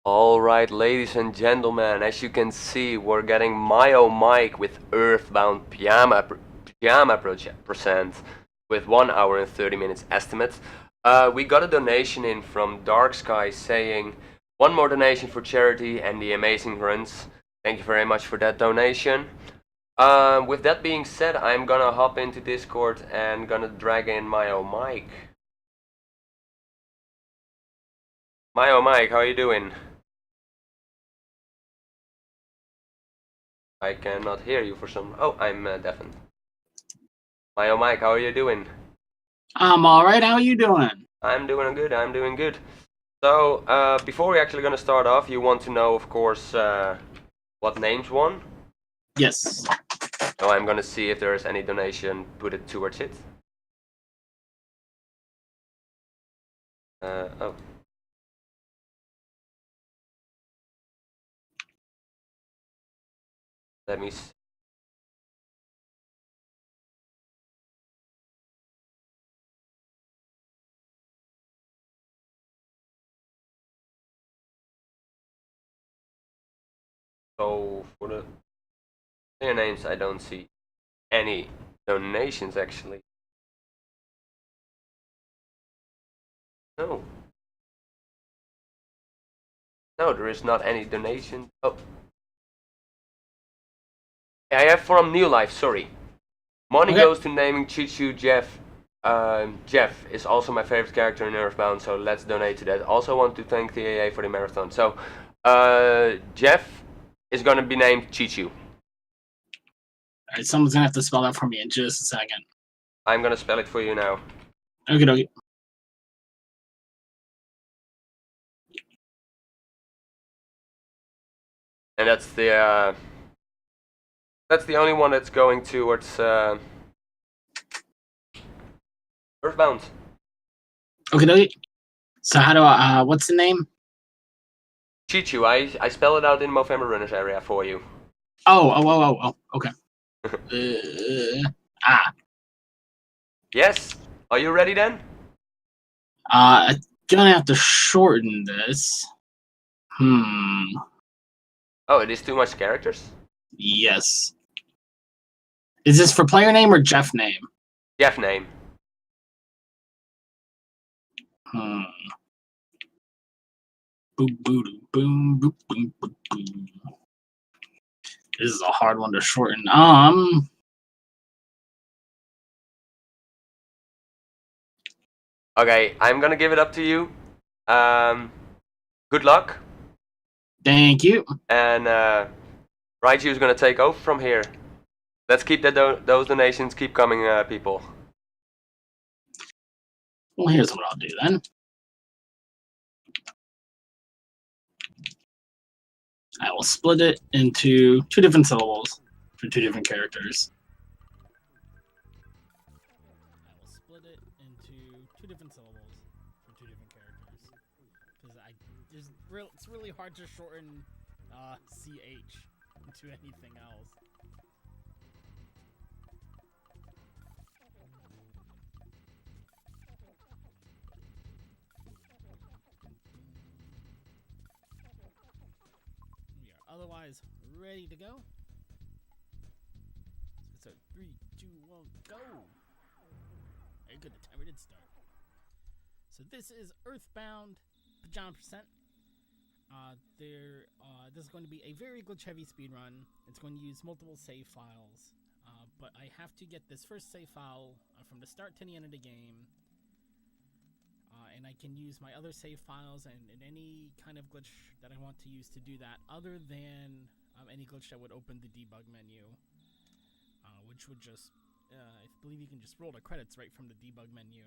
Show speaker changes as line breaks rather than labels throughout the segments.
Alright, ladies and gentlemen, as you can see, we're getting MyOhMyke with Earthbound Pajama Percent with 1 hour and 30 minutes estimate. We got a donation in from Dark Sky saying, one more donation for charity and the amazing runs. Thank you very much for that donation. With that being said, I'm gonna hop into Discord and gonna drag in MyOhMyke. MyOhMyke, how are you doing? I cannot hear you for some. Oh, I'm deafened. MyOhMyke, how are you doing?
I'm alright, how are you doing?
I'm doing good, I'm doing good. So, before we're actually gonna start off, you want to know, of course, what names won?
Yes.
So I'm gonna see if there is any donation put it towards it. Oh. Let me see. So, for the player names, I don't see any donations actually. No. No, there is not any donation. Oh. I have from New Life, sorry. Money goes to naming Chichu Jeff. Jeff is also my favorite character in Earthbound, so let's donate to that. Also want to thank the AA for the marathon. So, Jeff is gonna be named Chichu.
Alright, someone's gonna have to spell that for me in just a second.
I'm gonna spell it for you now.
Okay.
And that's the only one that's going towards Earthbound.
Okay. So how do I, what's the name?
Chichu, I spell it out in Movember Runners area for you.
Oh, okay.
Yes? Are you ready then?
I'm gonna have to shorten this.
Oh, it is too much characters?
Yes. Is this for player name or Jeff name?
Jeff name.
Boom, boom, boom, boom, boom, boom, boom. This is a hard one to shorten.
Okay, I'm gonna give it up to you. Good luck.
Thank you.
And Raichu is gonna take over from here. Let's keep those donations keep coming, people.
Well, here's what I'll do then. I will split it into 2 different syllables for 2 different characters. Because it's really hard to shorten CH into anything else. We are otherwise ready to go. So 3, 2, 1, go! Very good, the timer did start. So this is Earthbound Pajama Percent. This is going to be a very glitch-heavy speedrun. It's going to use multiple save files, but I have to get this first save file from the start to the end of the game, and I can use my other save files and any kind of glitch that I want to use to do that, other than any glitch that would open the debug menu, which would just, I believe you can just roll the credits right from the debug menu.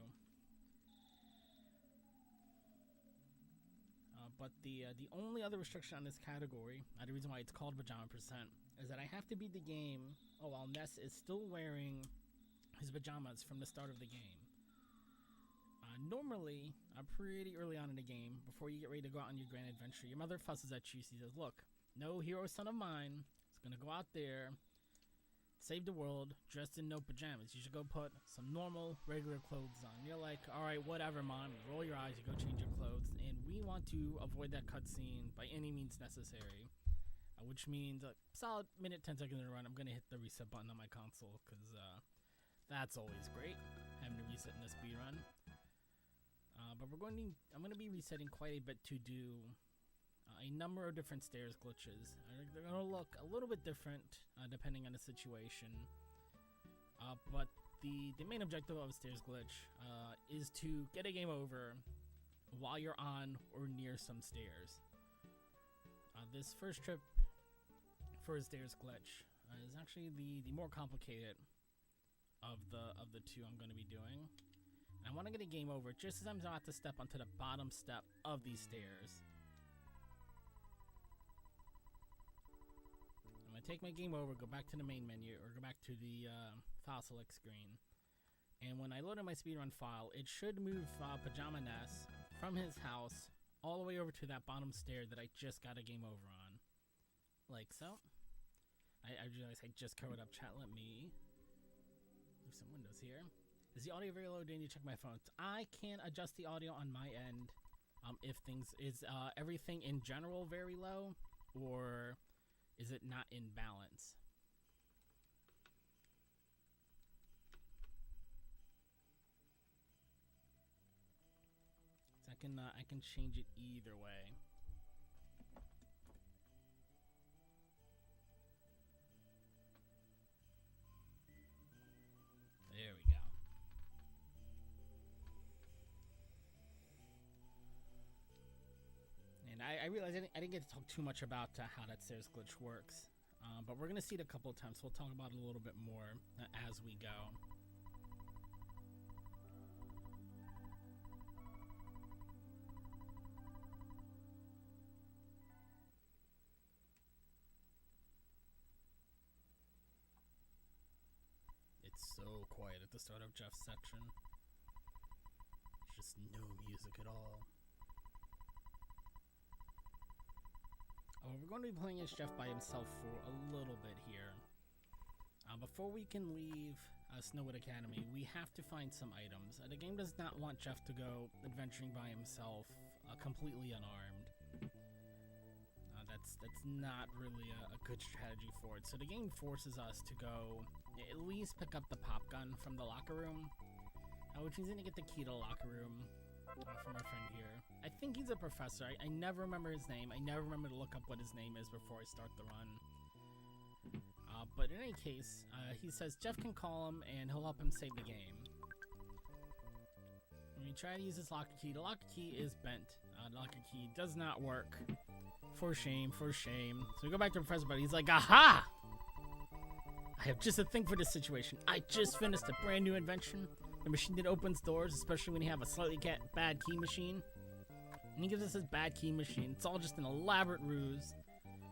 But the only other restriction on this category, the reason why it's called Pajama Percent, is that I have to beat the game while Ness is still wearing his pajamas from the start of the game. Normally, pretty early on in the game, before you get ready to go out on your grand adventure, your mother fusses at you. She says, "Look, no hero son of mine is gonna go out there save the world dressed in no pajamas. You should go put some normal, regular clothes on. You're like, alright, whatever, mom. You roll your eyes, you go change your clothes. And we want to avoid that cutscene by any means necessary. Which means a solid minute, 10 seconds in a run, I'm going to hit the reset button on my console. Because that's always great, having to reset in a speedrun. But I'm going to be resetting quite a bit to do a number of different stairs glitches. They're going to look a little bit different depending on the situation. But the main objective of a stairs glitch is to get a game over while you're on or near some stairs. This first trip for a stairs glitch is actually the more complicated of the two I'm going to be doing. I want to get a game over just as I'm about to step onto the bottom step of these stairs. I'm going to take my game over, go back to the main menu, or go back to the file select screen. And when I load in my speedrun file, it should move Pajama Ness from his house all the way over to that bottom stair that I just got a game over on. Like so. I realized I just covered up chat. Let me move some windows here. Is the audio very low? Do I need to check my phone? I can adjust the audio on my end. If is everything in general very low, or is it not in balance? So I can change it either way. There we go. And I realized I didn't get to talk too much about how that stairs glitch works. But we're going to see it a couple of times, so we'll talk about it a little bit more as we go. It's so quiet at the start of Jeff's section. There's just no music at all. Oh, we're going to be playing as Jeff by himself for a little bit here. Before we can leave Snowwood Academy, we have to find some items. The game does not want Jeff to go adventuring by himself, completely unarmed. That's not really a good strategy for it. So the game forces us to go at least pick up the pop gun from the locker room, which means to get the key to the locker room from our friend here. I think he's a professor. I never remember his name. I never remember to look up what his name is before I start the run. But in any case, he says Jeff can call him and he'll help him save the game. When we try to use this locker key, the locker key is bent. The locker key does not work. For shame, for shame. So we go back to Professor Buddy. He's like, aha! I have just a thing for this situation. I just finished a brand new invention. The machine that opens doors, especially when you have a slightly bad key machine. And he gives us his bad key machine. It's all just an elaborate ruse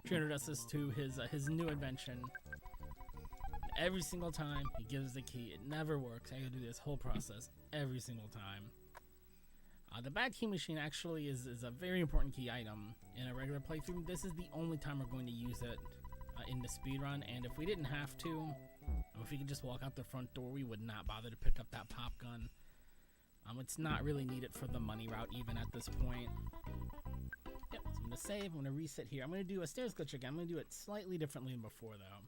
to introduce us to his new invention. Every single time he gives the key, it never works. I gotta do this whole process every single time. The bad key machine actually is a very important key item in a regular playthrough. This is the only time we're going to use it in the speedrun, and if we didn't have to, if we could just walk out the front door, we would not bother to pick up that pop gun. It's not really needed for the money route even at this point. Yep, so I'm going to save, I'm going to reset here. I'm going to do a stairs glitch again. I'm going to do it slightly differently than before though.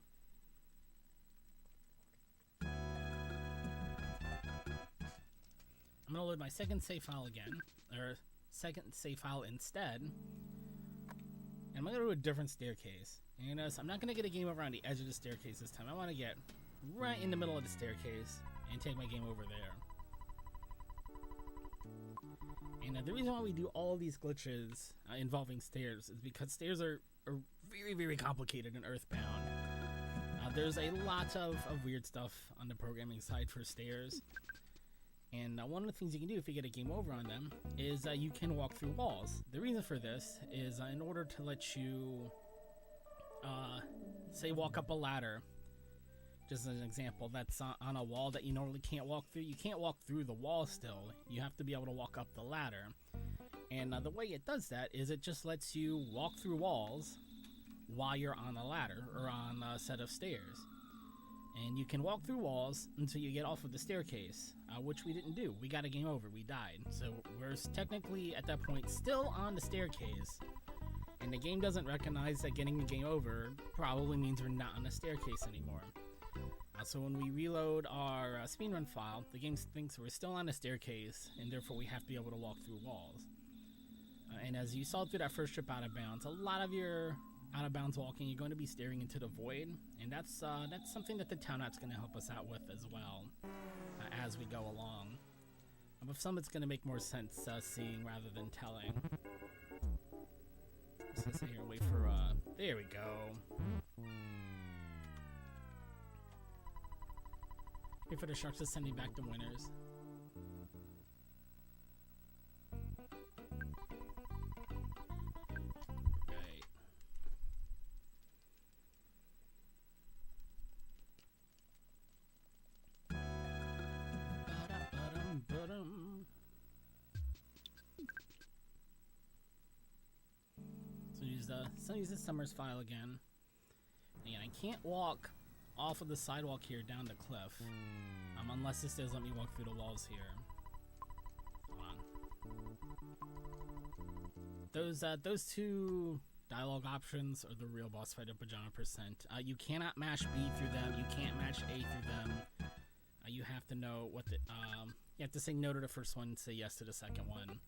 I'm going to load my second save file again, or second save file instead. And I'm going to do a different staircase. And you notice I'm not going to get a game over on the edge of the staircase this time. I want to get right in the middle of the staircase and take my game over there. And the reason why we do all these glitches involving stairs is because stairs are very, very complicated in Earthbound. There's a lot of weird stuff on the programming side for stairs. And one of the things you can do if you get a game over on them is you can walk through walls. The reason for this is in order to let you, say, walk up a ladder. Just as an example, that's on a wall that you normally can't walk through. You can't walk through the wall still. You have to be able to walk up the ladder. And the way it does that is it just lets you walk through walls while you're on a ladder or on a set of stairs. And you can walk through walls until you get off of the staircase, which we didn't do. We got a game over. We died. So we're technically, at that point, still on the staircase. And the game doesn't recognize that getting the game over probably means we're not on the staircase anymore. So when we reload our speedrun file, the game thinks we're still on the staircase, and therefore we have to be able to walk through walls. And as you saw through that first trip out of bounds, a lot of your out of bounds walking, you're going to be staring into the void, and that's something that the town app's going to help us out with as well as we go along. But some it's going to make more sense seeing rather than telling. Let's just sit here and wait for there we go. Wait for the sharks to send me back to winners. Right. So use the Summers file again. And I can't walk off of the sidewalk here down the cliff. Unless this does let me walk through the walls here. Hold on. Those two dialogue options are the real boss fight of Pajama percent. You cannot mash B through them. You can't mash A through them. You have to know what the you have to say no to the first one and say yes to the second one.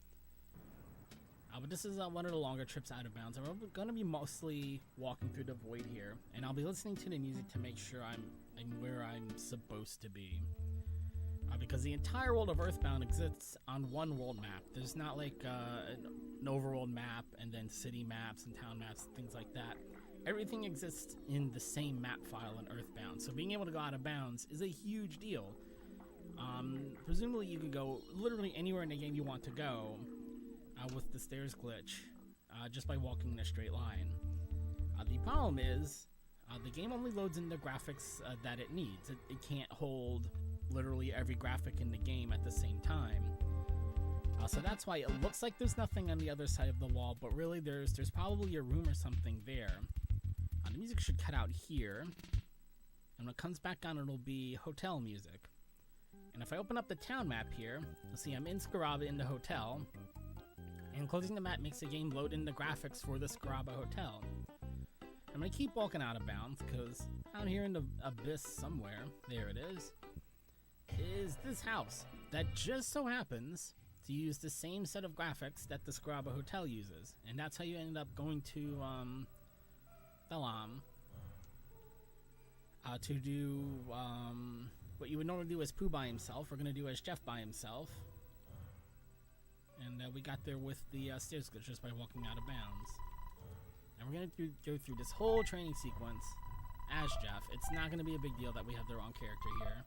But this is one of the longer trips out of bounds. I'm going to be mostly walking through the void here, and I'll be listening to the music to make sure I'm where I'm supposed to be. Because the entire world of Earthbound exists on one world map. There's not like an overworld map and then city maps and town maps and things like that. Everything exists in the same map file in Earthbound, so being able to go out of bounds is a huge deal. Presumably you could go literally anywhere in the game you want to go with the stairs glitch just by walking in a straight line. The problem is the game only loads in the graphics that it needs. It can't hold literally every graphic in the game at the same time. So that's why it looks like there's nothing on the other side of the wall, but really there's probably a room or something there. The music should cut out here, and when it comes back on it'll be hotel music. And if I open up the town map here, you'll see I'm in Scaraba in the hotel, and closing the map makes the game load in the graphics for the Scaraba hotel. I'm going to keep walking out of bounds, because out here in the abyss somewhere, there it is this house that just so happens to use the same set of graphics that the Scaraba hotel uses. And that's how you ended up going to Thalam to do what you would normally do as Pooh by himself. We're going to do as Jeff by himself. And we got there with the stairs glitch just by walking out of bounds. And we're going to go through this whole training sequence as Jeff. It's not going to be a big deal that we have the wrong character here.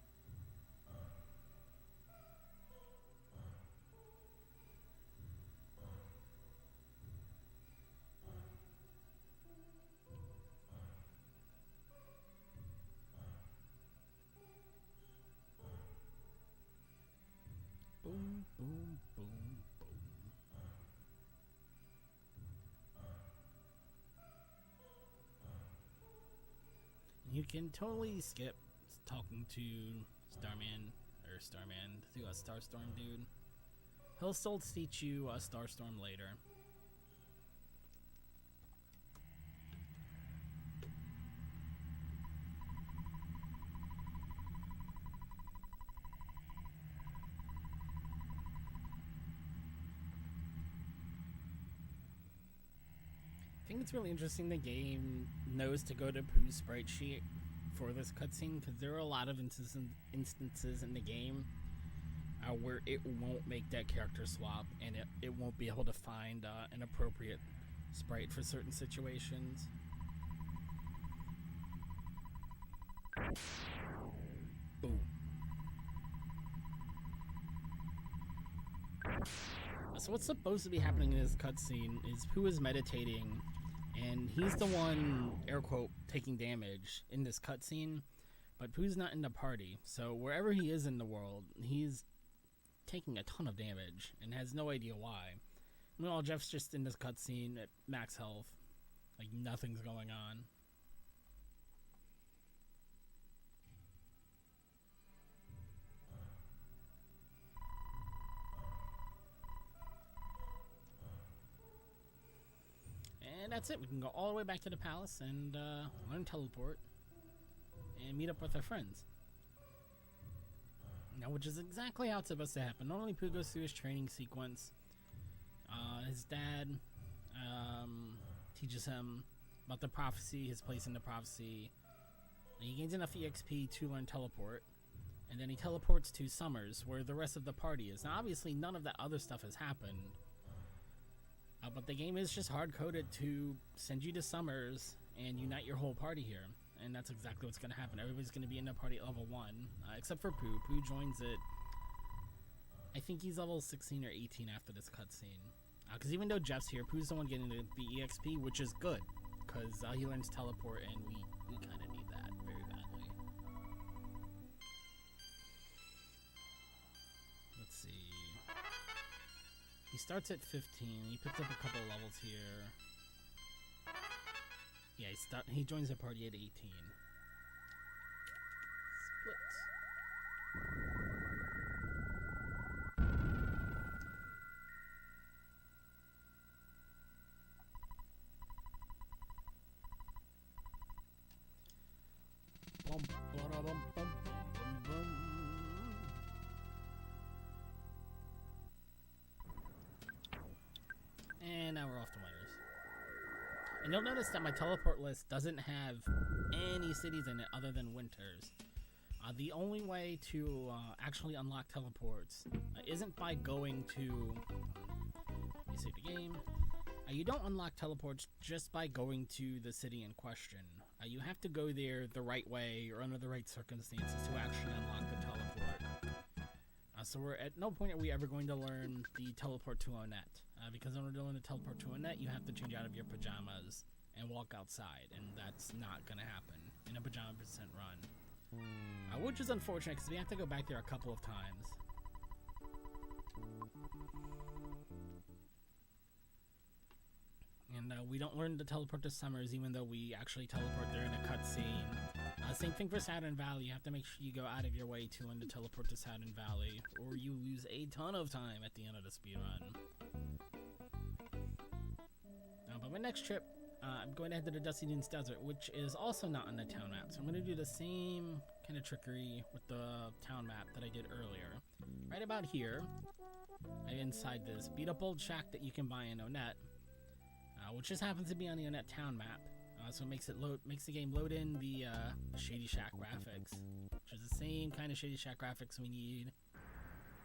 Boom, boom, boom, boom. You can totally skip talking to Starman through a Starstorm dude. He'll still teach you a Starstorm later. I think it's really interesting the game knows to go to Pooh's sprite sheet for this cutscene, because there are a lot of instances in the game where it won't make that character swap, and it won't be able to find an appropriate sprite for certain situations. Boom. So what's supposed to be happening in this cutscene is Pooh is meditating, and he's the one, air quote, taking damage in this cutscene, but Pooh's not in the party, so wherever he is in the world, he's taking a ton of damage, and has no idea why. Meanwhile, Jeff's just in this cutscene at max health, like nothing's going on. And that's it. We can go all the way back to the palace and learn teleport and meet up with our friends. Now, which is exactly how it's supposed to happen. Normally, Pooh goes through his training sequence. His dad teaches him about the prophecy, his place in the prophecy. And he gains enough EXP to learn teleport. And then he teleports to Summers, where the rest of the party is. Now, obviously, none of that other stuff has happened. But the game is just hard-coded to send you to Summers and unite your whole party here. And that's exactly what's going to happen. Everybody's going to be in the party at level 1, except for Pooh. Pooh joins it. I think he's level 16 or 18 after this cutscene. Because even though Jeff's here, Pooh's the one getting the EXP, which is good. Because he learns teleport, and we kind of need that very badly. Let's see. He starts at 15. He picks up a couple of levels here. Yeah, he joins the party at 18. Split. Bum, ba-da-bum, bum, bum, bum, bum. And now we're off to winners. And you'll notice that my teleport list doesn't have any cities in it other than Winters. The only way to actually unlock teleports isn't by going to... Let me save the game. You don't unlock teleports just by going to the city in question. You have to go there the right way or under the right circumstances to actually unlock the teleport. So we're at no point are we ever going to learn the teleport to Onett. Because in order to learn the teleport to Onett, you have to change out of your pajamas and walk outside, and that's not going to happen in a Pajama % run. Which is unfortunate, because we have to go back there a couple of times. And we don't learn to teleport to Summers, even though we actually teleport there in a cutscene. Same thing for Saturn Valley. You have to make sure you go out of your way to learn to teleport to Saturn Valley, or you lose a ton of time at the end of the speedrun. But my next trip, I'm going to head to the Dusty Dunes Desert, which is also not on the town map. So I'm going to do the same kind of trickery with the town map that I did earlier. Right about here, inside this beat-up old shack that you can buy in Onett, which just happens to be on the Onett town map. So it makes the game load in the Shady Shack graphics, which is the same kind of Shady Shack graphics we need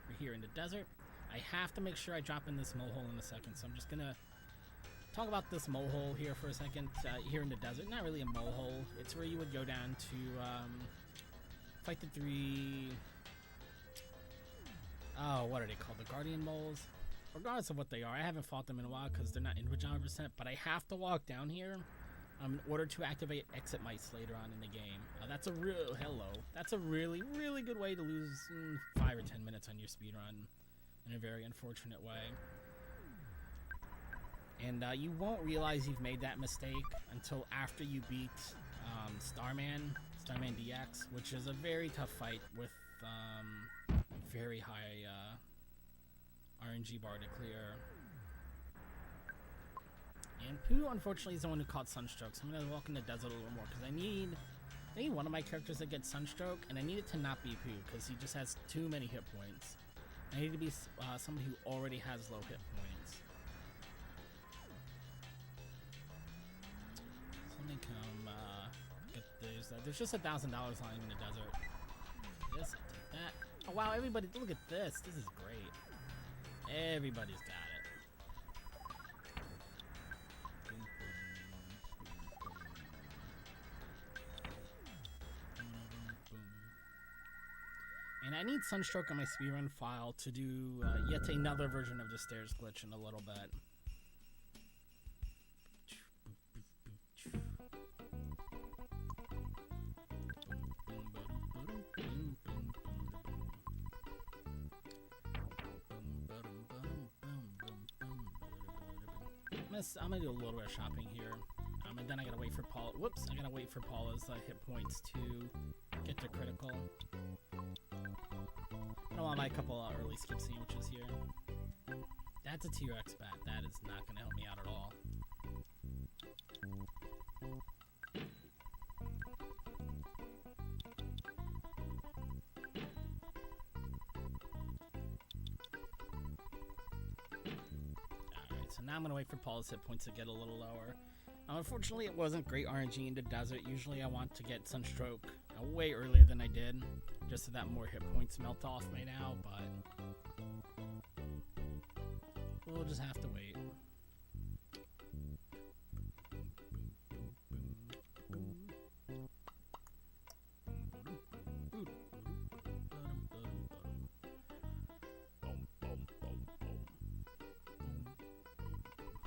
for here in the desert. I have to make sure I drop in this mole hole in a second, so I'm just gonna talk about this mole hole here for a second. Here in the desert, not really a mole hole. It's where you would go down to fight the 3. Oh, what are they called? The Guardian moles. Regardless of what they are, I haven't fought them in a while because they're not in Pajama %. But I have to walk down here in order to activate exit mice later on in the game. That's a That's a really, really good way to lose 5 or 10 minutes on your speedrun in a very unfortunate way. And you won't realize you've made that mistake until after you beat Starman DX, which is a very tough fight with very high RNG bar to clear. And Pooh, unfortunately, is the one who caught Sunstroke, so I'm going to walk in the desert a little more, because I need one of my characters that gets Sunstroke, and I need it to not be Pooh, because he just has too many hit points. I need to be somebody who already has low hit points. So let me come get these. There's just $1,000 lying in the desert. Yes, I'll take that. Oh wow, everybody, look at this. This is great. Everybody's got it. And I need Sunstroke on my speedrun file to do yet another version of the stairs glitch in a little bit. I'm gonna do a little bit of shopping here. And then I gotta wait for Paul. Whoops! I gotta wait for Paula's hit points to get to critical. I don't want to buy a couple early skip sandwiches here. That's a T-Rex bat. That is not gonna help me out at all. Alright, so now I'm going to wait for Paul's hit points to get a little lower. Unfortunately, it wasn't great RNG in the desert. Usually I want to get Sunstroke way earlier than I did, just so that more hit points melt off right now, but we'll just have to wait.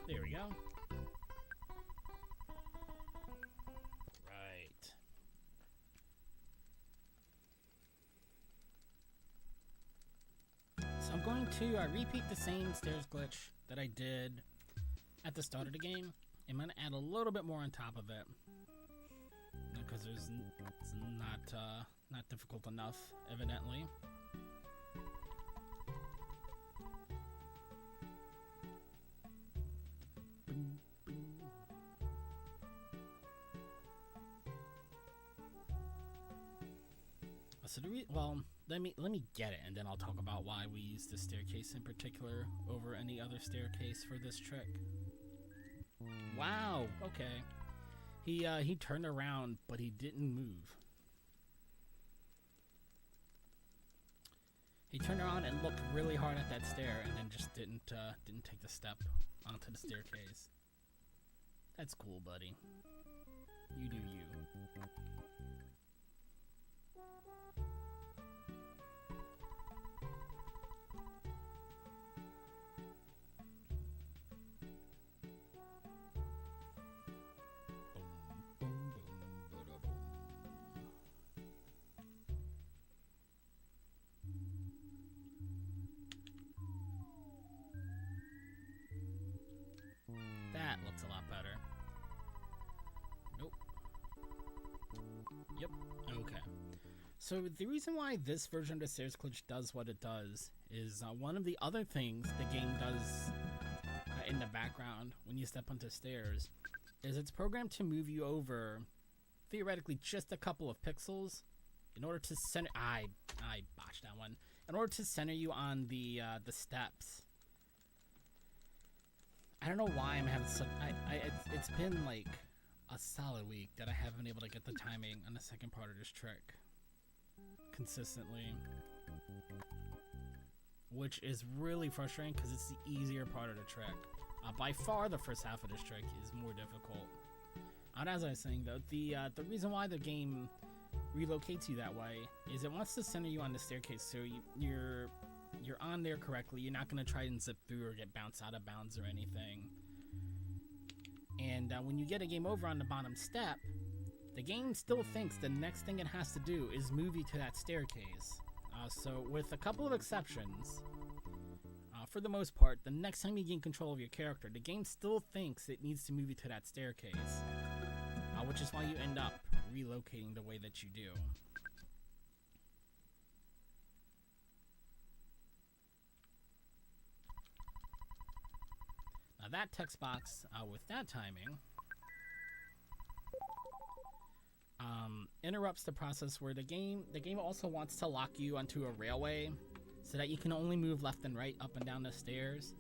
There we go. Right. So I'm going to repeat the same stairs glitch that I did at the start of the game. I'm going to add a little bit more on top of it, because it's not difficult enough, evidently. So well, let me get it, and then I'll talk about why we use this staircase in particular over any other staircase for this trick. Wow. Okay. He turned around, but he didn't move. He turned around and looked really hard at that stair, and then just didn't take the step onto the staircase. That's cool, buddy. You do you. That looks a lot better. Nope. Yep. Okay. So the reason why this version of the stairs glitch does what it does is one of the other things the game does in the background when you step onto stairs is it's programmed to move you over theoretically just a couple of pixels in order to center. I botched that one. In order to center you on the steps. I don't know why I'm having such. It's been like a solid week that I haven't been able to get the timing on the second part of this trick consistently, which is really frustrating because it's the easier part of the trick. By far, the first half of this trick is more difficult. And as I was saying, though, the reason why the game relocates you that way is it wants to center you on the staircase, so you're on there correctly. You're not going to try and zip through or get bounced out of bounds or anything. And when you get a game over on the bottom step, the game still thinks the next thing it has to do is move you to that staircase. So with a couple of exceptions, for the most part, the next time you gain control of your character, the game still thinks it needs to move you to that staircase, which is why you end up relocating the way that you do. Now that text box with that timing interrupts the process where the game also wants to lock you onto a railway so that you can only move left and right, up and down the stairs,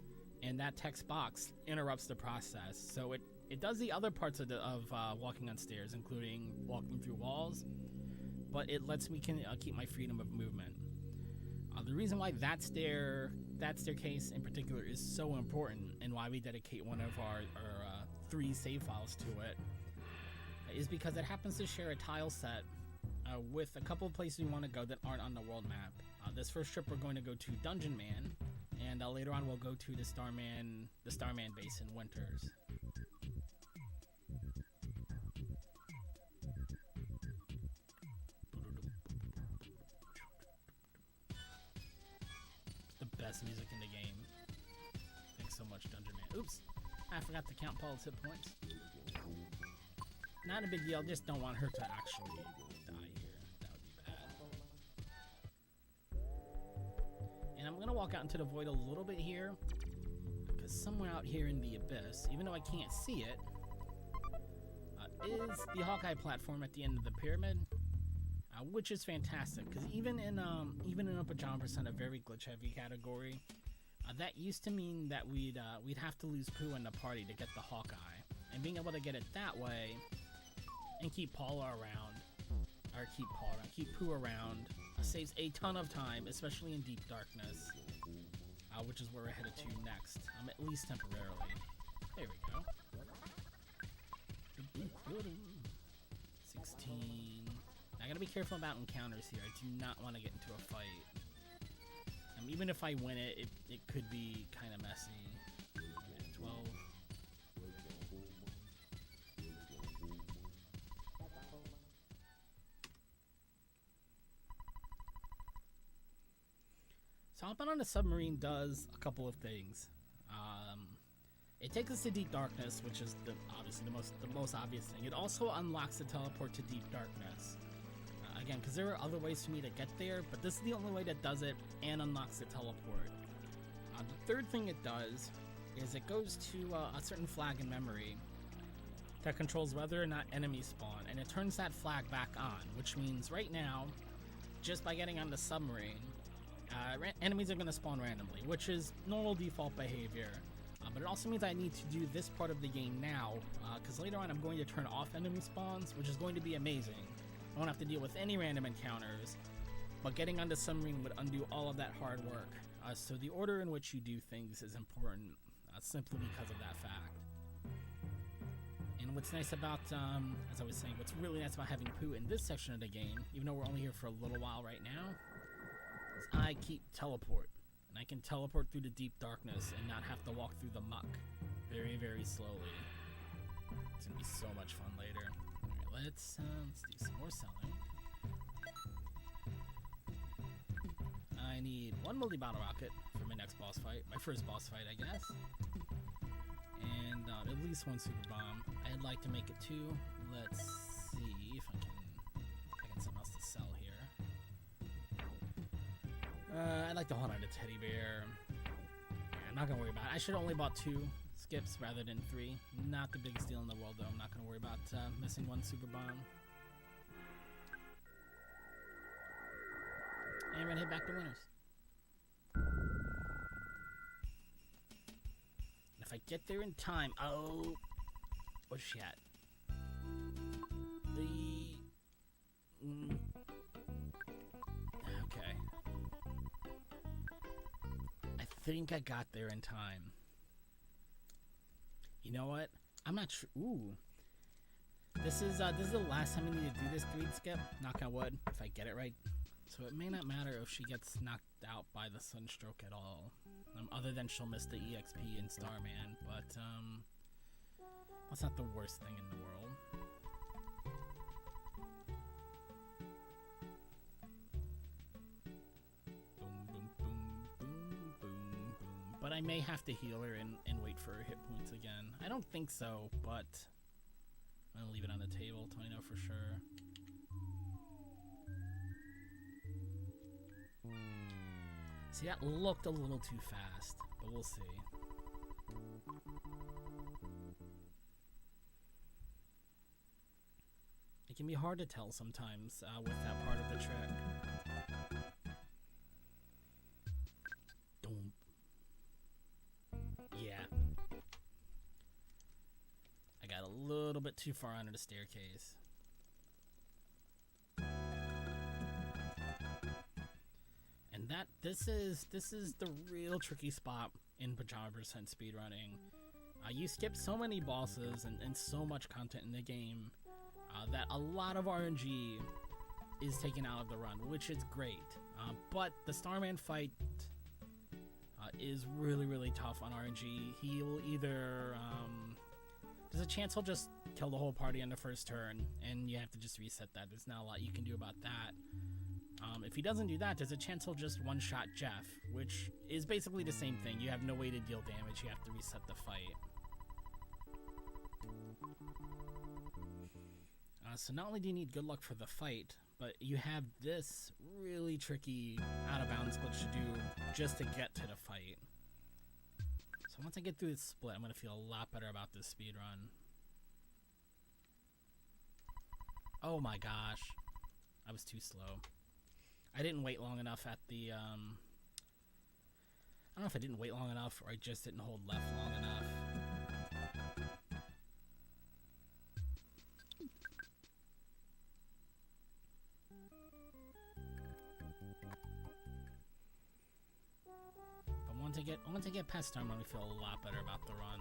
and that text box interrupts the process. So it does the other parts of walking on stairs, including walking through walls, but it lets me keep my freedom of movement. The reason why that staircase in particular is so important, and why we dedicate one of our 3 save files to it, is because it happens to share a tile set with a couple of places we want to go that aren't on the world map. This first trip we're going to go to Dungeon Man, and later on we'll go to the Starman base in Winters. The best music in the game. Thanks so much, Dungeon Man. Oops, I forgot to count Paul's hit points. Not a big deal, just don't want her to actually die here. That would be bad. And I'm gonna walk out into the void a little bit here, because somewhere out here in the abyss, even though I can't see it, is the Hawkeye platform at the end of the pyramid, which is fantastic because even in a Pajama %, a very glitch heavy category, that used to mean that we'd have to lose Pooh in the party to get the Hawkeye, and being able to get it that way and keep Pooh around saves a ton of time, especially in Deep Darkness, which is where we're headed to next, at least temporarily. There we go. 16. I gotta be careful about encounters here. I do not want to get into a fight. Even if I win it, it could be kind of messy. 12. So hopping on a submarine does a couple of things. It takes us to Deep Darkness, which is obviously the most obvious thing. It also unlocks the teleport to Deep Darkness. Again, because there are other ways for me to get there, but this is the only way that does it and unlocks the teleport. The third thing it does is it goes to a certain flag in memory that controls whether or not enemies spawn, and it turns that flag back on, which means right now, just by getting on the submarine, enemies are going to spawn randomly, which is normal default behavior. But it also means I need to do this part of the game now, because later on I'm going to turn off enemy spawns, which is going to be amazing. I won't have to deal with any random encounters, but getting on the submarine would undo all of that hard work. So the order in which you do things is important, simply because of that fact. And what's nice about, as I was saying, what's really nice about having Pooh in this section of the game, even though we're only here for a little while right now, is I keep teleport. And I can teleport through the Deep Darkness and not have to walk through the muck very, very slowly. It's gonna be so much fun later. Alright, let's do some more selling. I need one multi-bottle rocket for my next boss fight. My first boss fight, I guess. And at least one super bomb. I'd like to make it 2. Let's see if I can something else to sell here. I'd like to hold on to Teddy Bear. Yeah, I'm not gonna worry about it. I should have only bought 2 skips rather than 3. Not the biggest deal in the world, though. I'm not gonna worry about missing one super bomb. And we're gonna hit back to winners. And if I get there in time, oh, what's she at? Okay. I think I got there in time. You know what? I'm not sure. Ooh. This is the last time I need to do this 3 skip. Knock on wood, if I get it right. So it may not matter if she gets knocked out by the sunstroke at all. Other than she'll miss the EXP in Starman, but that's not the worst thing in the world. Boom, boom, boom, boom, boom, boom. But I may have to heal her and wait for her hit points again. I don't think so, but I'm gonna leave it on the table till I know for sure. See, that looked a little too fast, but we'll see. It can be hard to tell sometimes with that part of the trick. Don't. Yeah. I got a little bit too far under the staircase. And this is the real tricky spot in Pajama % speedrunning. You skip so many bosses and so much content in the game that a lot of RNG is taken out of the run, which is great. But the Starman fight is really, really tough on RNG. He will either... there's a chance he'll just kill the whole party on the first turn, and you have to just reset that. There's not a lot you can do about that. If he doesn't do that, there's a chance he'll just one-shot Jeff, which is basically the same thing. You have no way to deal damage, you have to reset the fight. So not only do you need good luck for the fight, but you have this really tricky out-of-bounds glitch to do just to get to the fight. So once I get through this split, I'm going to feel a lot better about this speedrun. Oh my gosh. I was too slow. I didn't wait long enough at the, I don't know if I didn't wait long enough or I just didn't hold left long enough. But once I get past Storm, I feel a lot better about the run.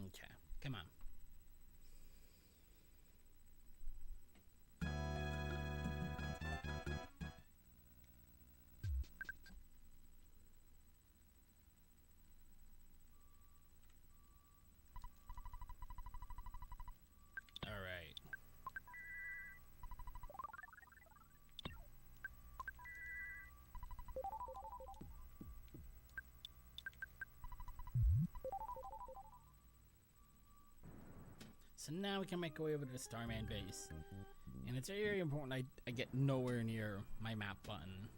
Okay, come on. All right. So now we can make our way over to the Starman base. And it's very important I get nowhere near my map button.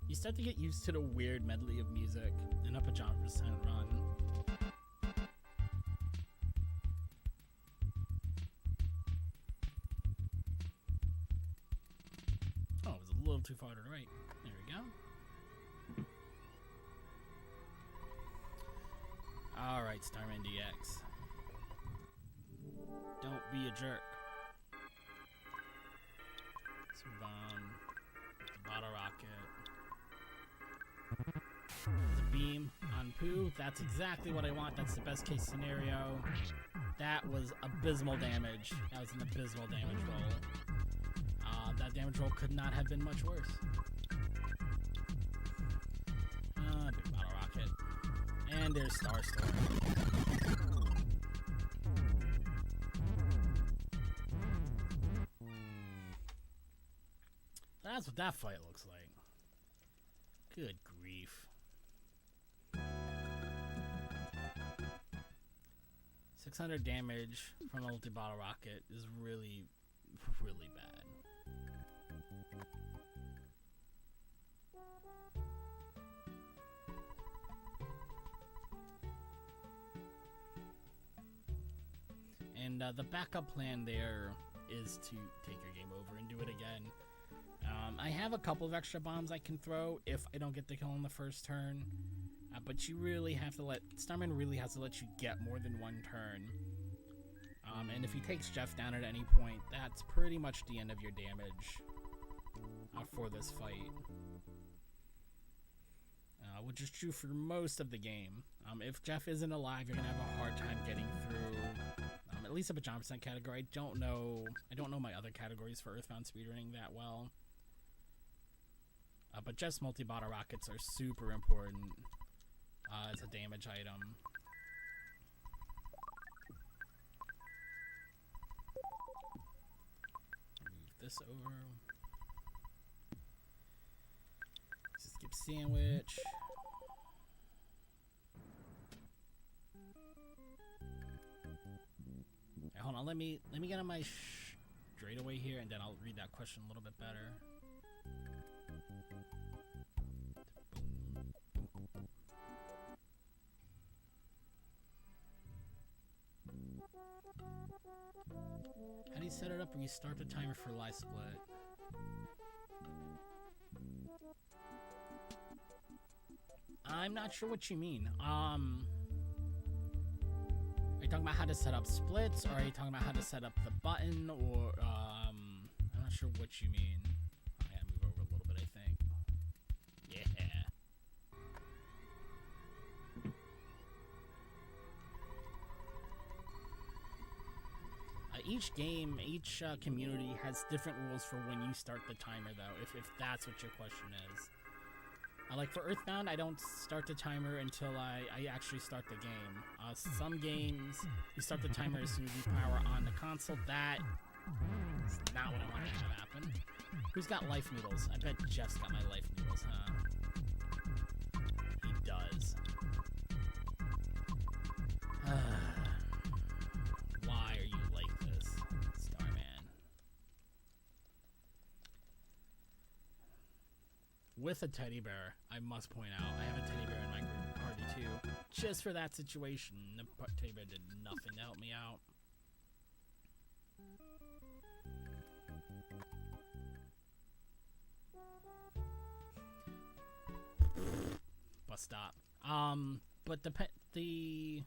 You start to get used to the weird medley of music in a Pajama % run. Oh, it was a little too far to the right. There we go. Alright, Starman DX. Don't be a jerk. So, bottle rocket. The beam on Pooh. That's exactly what I want. That's the best case scenario. That was abysmal damage. That was an abysmal damage roll. That damage roll could not have been much worse. Big bottle rocket. And there's Starstorm. That's what that fight looks like. Good grief. 600 damage from a multi-bottle rocket is really, really bad. And the backup plan there is to take your game over and do it again. I have a couple of extra bombs I can throw if I don't get the kill on the first turn. But you really have to Starman really has to let you get more than one turn. And if he takes Jeff down at any point, that's pretty much the end of your damage for this fight. Which is true for most of the game. If Jeff isn't alive, you're going to have a hard time getting through at least a Pajama % category. I don't know my other categories for Earthbound speedrunning that well. But just multi-bottle rockets are super important as a damage item. Move this over. Just skip sandwich. Right, hold on, let me get on my straightaway here, and then I'll read that question a little bit better. How do you set it up when you start the timer for live split? I'm not sure what you mean. Are you talking about how to set up splits, or are you talking about how to set up the button, or I'm not sure what you mean. I gotta move over a little bit, I think. Yeah. Each game, each community has different rules for when you start the timer, though, if that's what your question is. Like for Earthbound, I don't start the timer until I actually start the game. Some games, you start the timer as soon as you power on the console. That is not what I want to have happen. Who's got life noodles? I bet Jeff's got my life noodles, huh? He does. Why are you like this, Starman? With a teddy bear, I must point out, I have a teddy bear in my group party too, just for that situation. The teddy bear did nothing to help me out. Bus stop. But the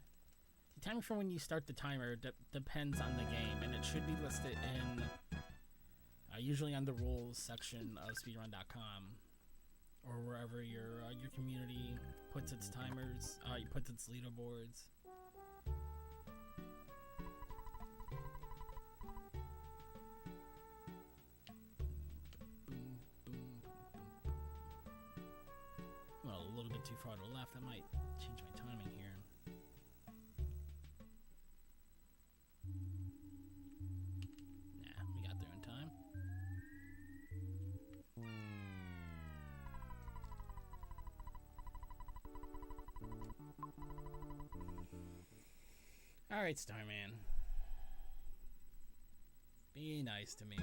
timing for when you start the timer depends on the game, and it should be listed in usually on the rules section of speedrun.com or wherever your community puts its timers, puts its leaderboards. Well, a little bit too far to the left. I might change my timing here. Nah, we got there in time. Alright, Starman. Be nice to me.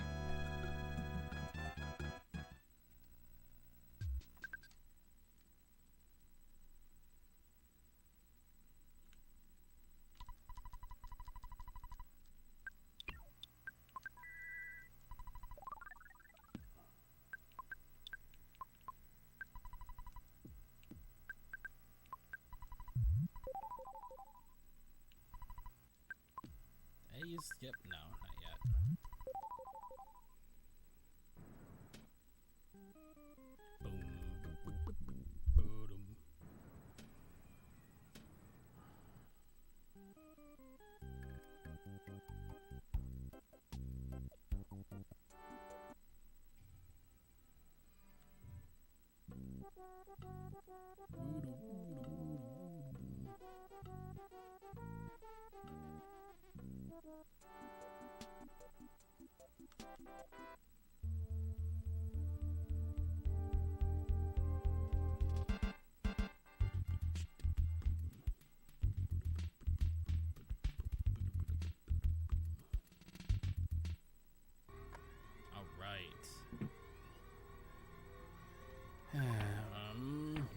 Yep, no, not yet. Boom. Boom.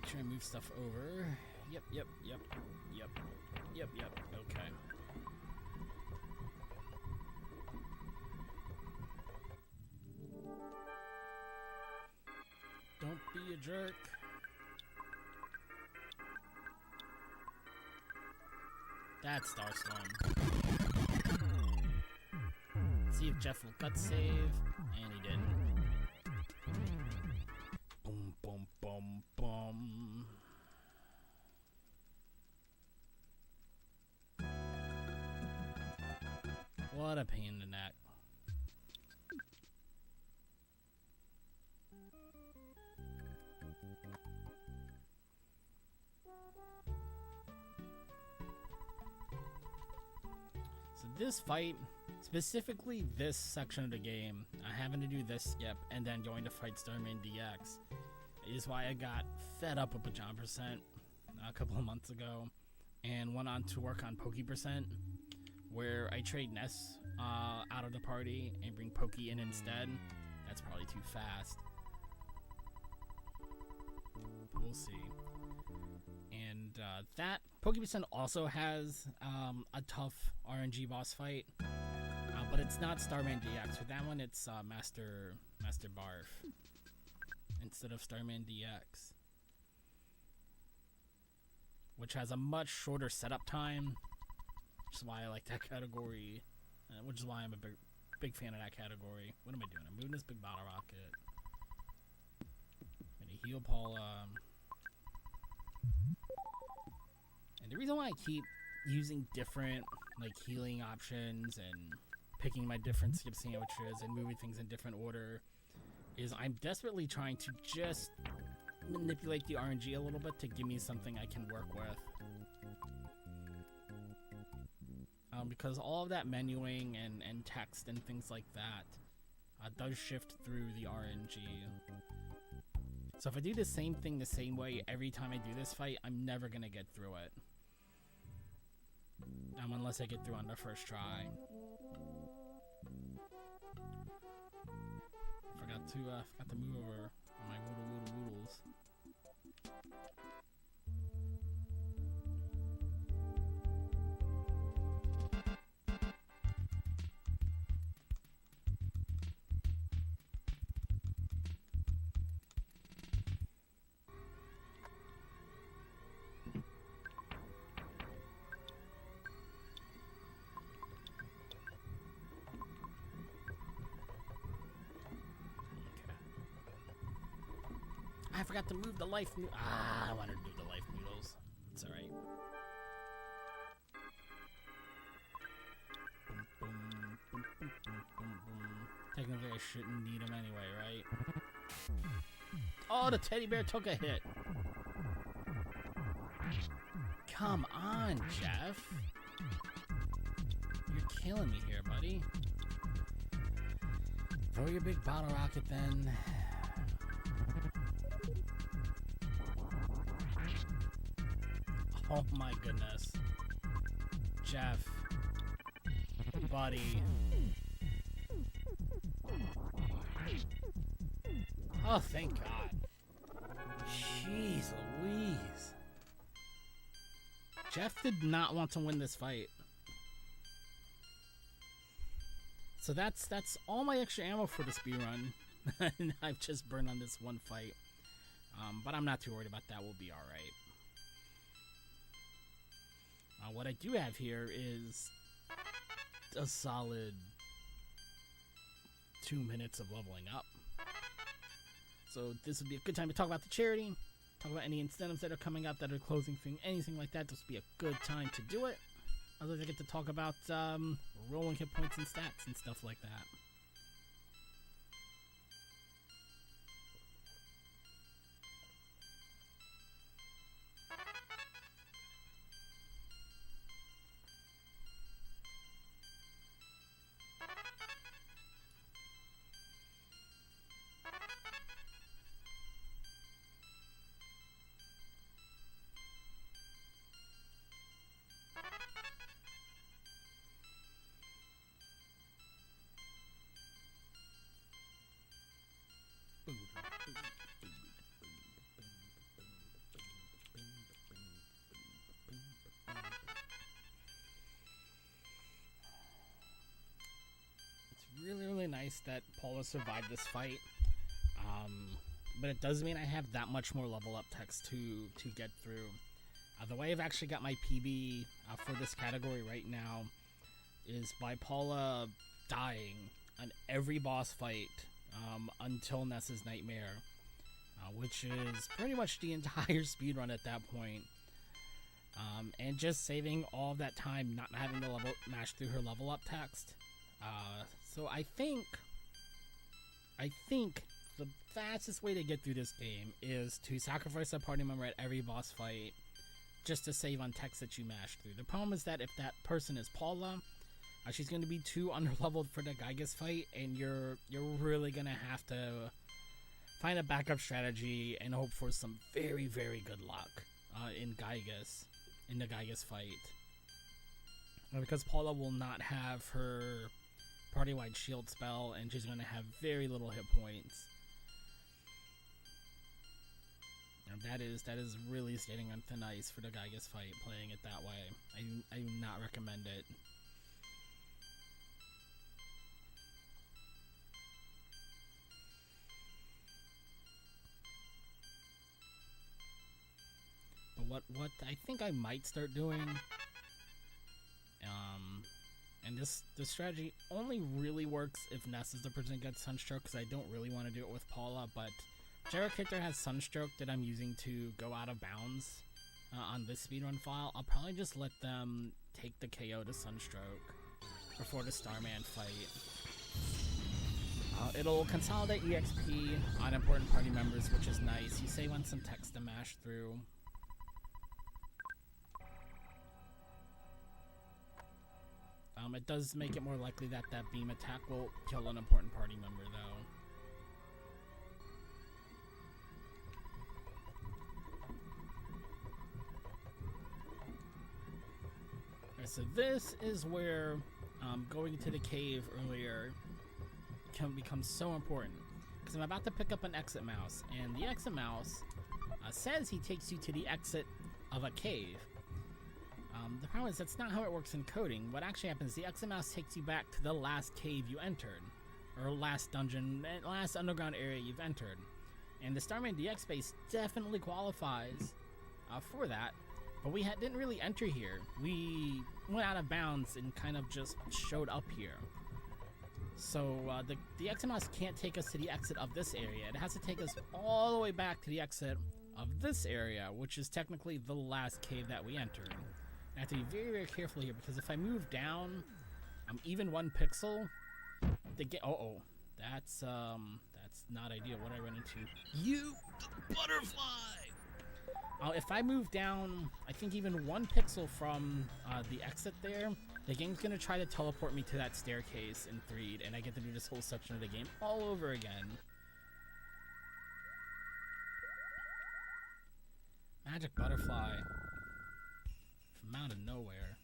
Try and move stuff over. Yep. Okay. Don't be a jerk. That's Starstorm. See if Jeff will gut save, and he didn't. Boom, boom, boom, boom. What a pain in the neck. So this fight, specifically this section of the game, having to do this skip and then going to fight Starman DX, is why I got fed up with Pajama Percent a couple of months ago and went on to work on Pokey Percent, where I trade Ness out of the party and bring Pokey in instead. That's probably too fast, but we'll see. And that Pokey Percent also has a tough RNG boss fight, but it's not Starman DX. For that one, it's Master Barf instead of Starman DX, which has a much shorter setup time, which is why I like that category, which is why I'm a big fan of that category. What am I doing? I'm moving this big bottle rocket. I'm gonna heal Paula. And the reason why I keep using different like healing options and picking my different skip sandwiches and moving things in different order is I'm desperately trying to just manipulate the RNG a little bit to give me something I can work with. Because all of that menuing and text and things like that does shift through the RNG. So if I do the same thing the same way every time I do this fight, I'm never going to get through it. Unless I get through on the first try. Forgot to move over on my woodles. I forgot to move the life noodles. I wanted to move the life noodles. It's alright. Technically, I shouldn't need them anyway, right? Oh, the teddy bear took a hit. Come on, Jeff. You're killing me here, buddy. Throw your big bottle rocket then. Oh my goodness. Jeff. Buddy. Oh, thank God. Jeez Louise. Jeff did not want to win this fight. So that's all my extra ammo for the speedrun. I've just burned on this one fight. But I'm not too worried about that. We'll be alright. What I do have here is a solid 2 minutes of leveling up. So this would be a good time to talk about the charity, talk about any incentives that are coming up that are closing thing, anything like that. This would be a good time to do it. Otherwise I get to talk about rolling hit points and stats and stuff like that. Really nice that Paula survived this fight, but it does mean I have that much more level up text to get through. The way I've actually got my PB for this category right now is by Paula dying on every boss fight until Ness's Nightmare, which is pretty much the entire speedrun at that point, and just saving all of that time not having to mash through her level up text. So I think the fastest way to get through this game is to sacrifice a party member at every boss fight just to save on text that you mash through. The problem is that if that person is Paula, she's going to be too underleveled for the Gygas fight, and you're really going to have to find a backup strategy and hope for some very, very good luck in the Gygas fight. Because Paula will not have her party-wide shield spell, and she's going to have very little hit points. And that is really skating on thin ice for the Gygas fight, playing it that way. I do not recommend it. But what I think I might start doing, and this strategy only really works if Ness is the person that gets Sunstroke, because I don't really want to do it with Paula, but whichever character has Sunstroke that I'm using to go out of bounds on this speedrun file, I'll probably just let them take the KO to Sunstroke. before the Starman fight. It'll consolidate EXP on important party members, which is nice. You save on some text to mash through. It does make it more likely that that beam attack will kill an important party member, though. Alright, so this is where going to the cave earlier can become so important. Because I'm about to pick up an exit mouse, and the exit mouse says he takes you to the exit of a cave. The problem is that's not how it works in coding. What actually happens, the exit mouse takes you back to the last cave you entered, or last dungeon, last underground area you've entered. And the Starman DX space definitely qualifies for that, but we didn't really enter here. We went out of bounds and kind of just showed up here. So the exit mouse can't take us to the exit of this area. It has to take us all the way back to the exit of this area, which is technically the last cave that we entered. I have to be very, very careful here, because if I move down even 1 pixel, that's not ideal. What I run into? You butterfly! If I move down, I think even 1 pixel from the exit there, the game's gonna try to teleport me to that staircase in 3, and I get to do this whole section of the game all over again. Magic butterfly. From out of nowhere.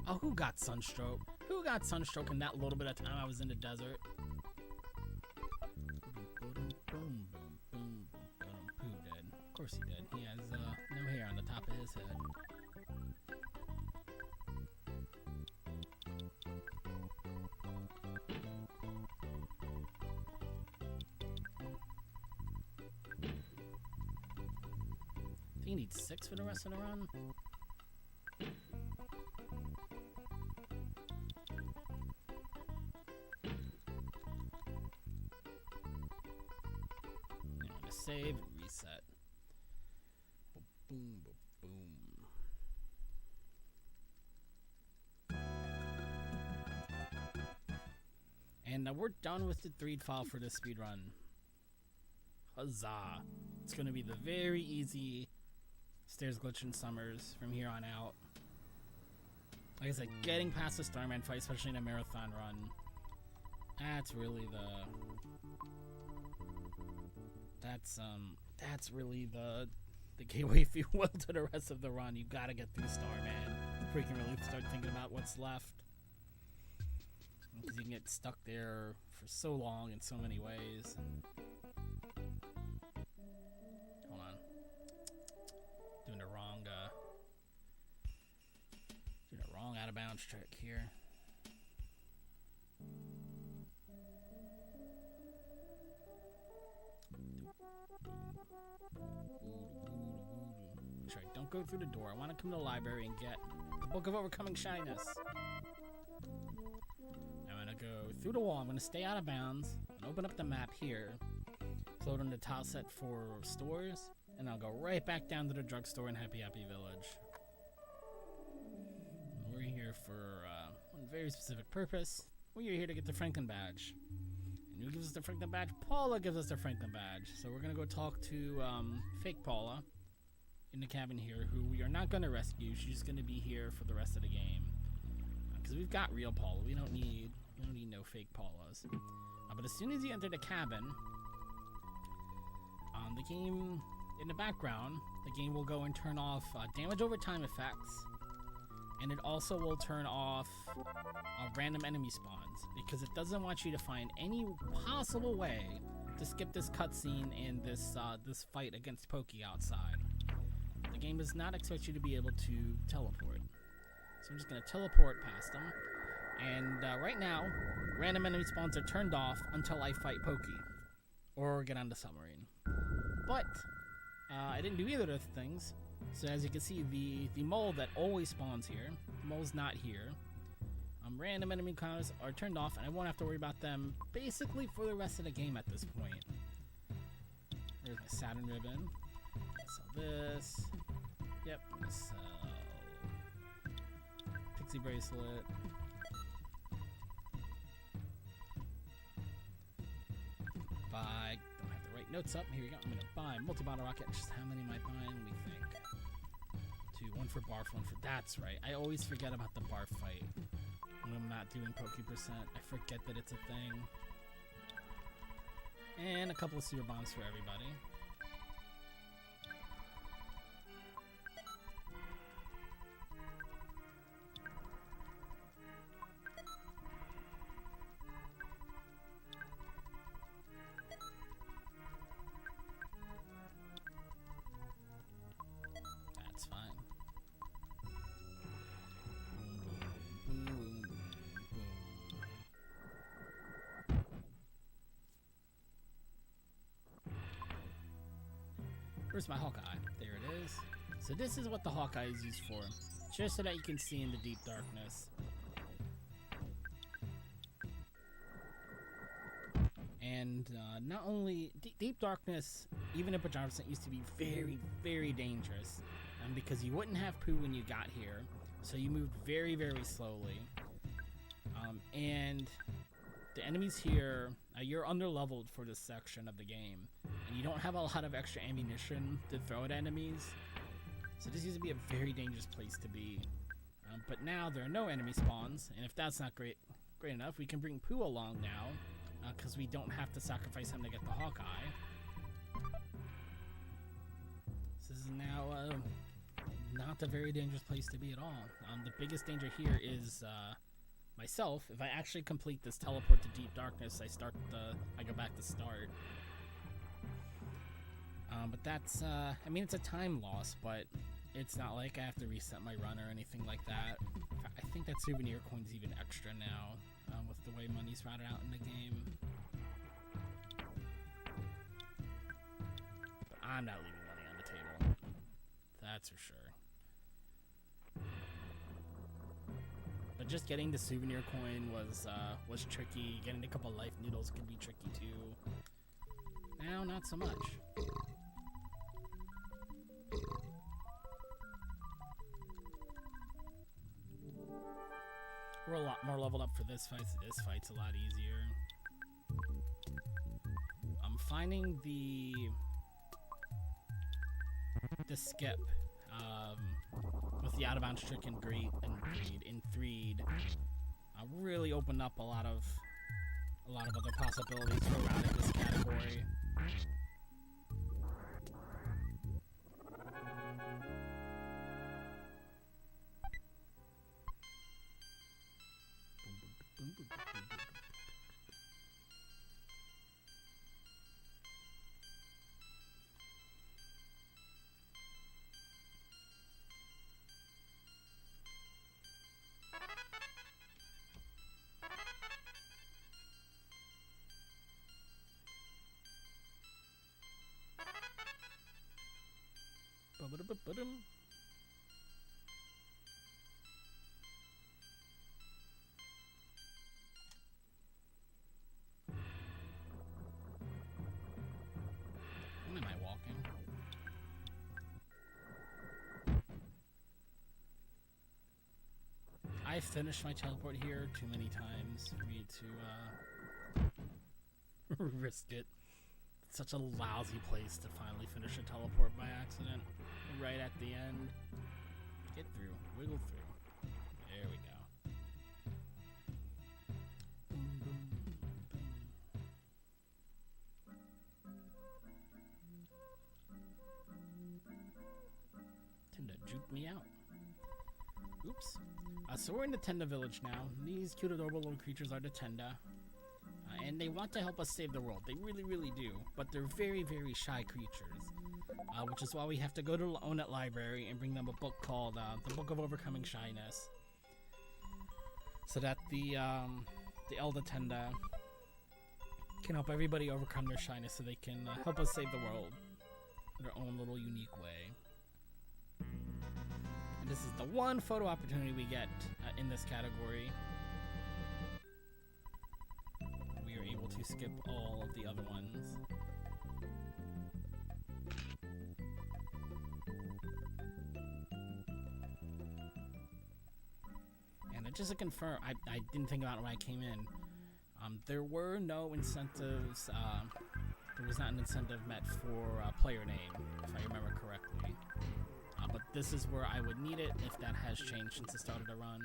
Oh, who got sunstroke? Who got sunstroke in that little bit of time I was in the desert? Who did? Of course he did. He has no hair on the top of his head. I think he needs 6 for the rest of the run. Save and reset. Boom, boom. And we're done with the 3D file for this speedrun. Huzzah! It's gonna be the very easy stairs glitch in summers from here on out. Like I said, getting past the Starman fight, especially in a marathon run, that's really really the gateway, if you will, to the rest of the run. You gotta get through Starman before you can really start thinking about what's left. Because you can get stuck there for so long in so many ways. Hold on. Doing the wrong out of bounds trick here. Sorry, don't go through the door. I want to come to the library and get the Book of Overcoming Shyness. I'm going to go through the wall. I'm going to stay out of bounds and open up the map here. Float on the tile set for stores. And I'll go right back down to the drugstore in Happy Happy Village. We're here for one very specific purpose. We're here to get the Franklin badge. And who gives us the Franklin badge? Paula gives us the Franklin badge. So we're going to go talk to fake Paula in the cabin here, who we are not going to rescue. She's going to be here for the rest of the game. Because we've got real Paula. We don't need no fake Paulas. But as soon as you enter the cabin, the game, in the background, the game will go and turn off damage over time effects. And it also will turn off random enemy spawns, because it doesn't want you to find any possible way to skip this cutscene and this fight against Pokey outside. The game does not expect you to be able to teleport. So I'm just going to teleport past them. And right now, random enemy spawns are turned off until I fight Pokey or get on the submarine. But I didn't do either of those things. So as you can see, the mole that always spawns here, the mole's not here. Random enemy encounters are turned off, and I won't have to worry about them basically for the rest of the game at this point. There's my Saturn ribbon. Sell this. Yep. So, Pixie Bracelet. Buy. Don't have the right notes up. Here we go. I'm gonna buy multi-bottle rocket. Just how many am I buying? We think 2. 1 for barf. 1 for. That's right. I always forget about the barf fight when I'm not doing Poke%. I forget that it's a thing. And a couple of super bombs for everybody. That's fine. Boom, boom, boom, boom, boom. Where's my Hawkeye? There it is. So this is what the Hawkeye is used for. Just so that you can see in the deep darkness. And not only... Deep darkness, even in Pajama %, used to be very, very dangerous. Because you wouldn't have poo when you got here. So you moved very, very slowly. And the enemies here... you're under-leveled for this section of the game. And you don't have a lot of extra ammunition to throw at enemies. So this used to be a very dangerous place to be. But now there are no enemy spawns. And if that's not great enough, we can bring Pooh along now. Because we don't have to sacrifice him to get the Hawkeye. This is now not a very dangerous place to be at all. The biggest danger here is myself. If I actually complete this teleport to deep darkness, I go back to start. But that's, I mean, it's a time loss, but it's not like I have to reset my run or anything like that. I think that souvenir coin's even extra now, with the way money's routed out in the game. But I'm not leaving money on the table. That's for sure. But just getting the souvenir coin was tricky. Getting a couple life noodles could be tricky too. Now, not so much. We're a lot more leveled up for this fight, so this fight's a lot easier. I'm finding the skip with the out-of-bounds trick and Threed really opened up a lot of other possibilities for routing this category. Ba-ba-da-ba-ba-dum. When am I walking? I finished my teleport here too many times for me to risk it. It's such a lousy place to finally finish a teleport by accident. Right at the end. Get through. Wiggle through. There we go. Boom, boom, boom. Tenda juked me out. Oops. So we're in the Tenda village now. These cute adorable little creatures are the Tenda. And they want to help us save the world. They really, really do. But they're very, very shy creatures. Which is why we have to go to the Onet Library and bring them a book called The Book of Overcoming Shyness. So that the Elder Tenda can help everybody overcome their shyness so they can help us save the world in their own little unique way. And this is the one photo opportunity we get in this category. We are able to skip all of the other ones. just to confirm, I didn't think about it when I came in. There were no incentives. There was not an incentive met for player name, if I remember correctly. But this is where I would need it if that has changed since it started to run.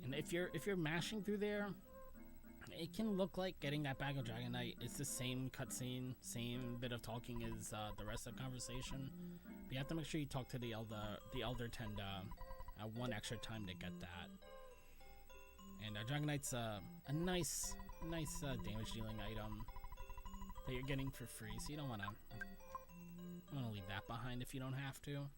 And if you're mashing through there, it can look like getting that bag of Dragonite. It's the same cutscene, same bit of talking as the rest of the conversation. But you have to make sure you talk to the Elder Tenda one extra time to get that. And Dragonite's a nice damage dealing item that you're getting for free, so you don't wanna leave that behind if you don't have to.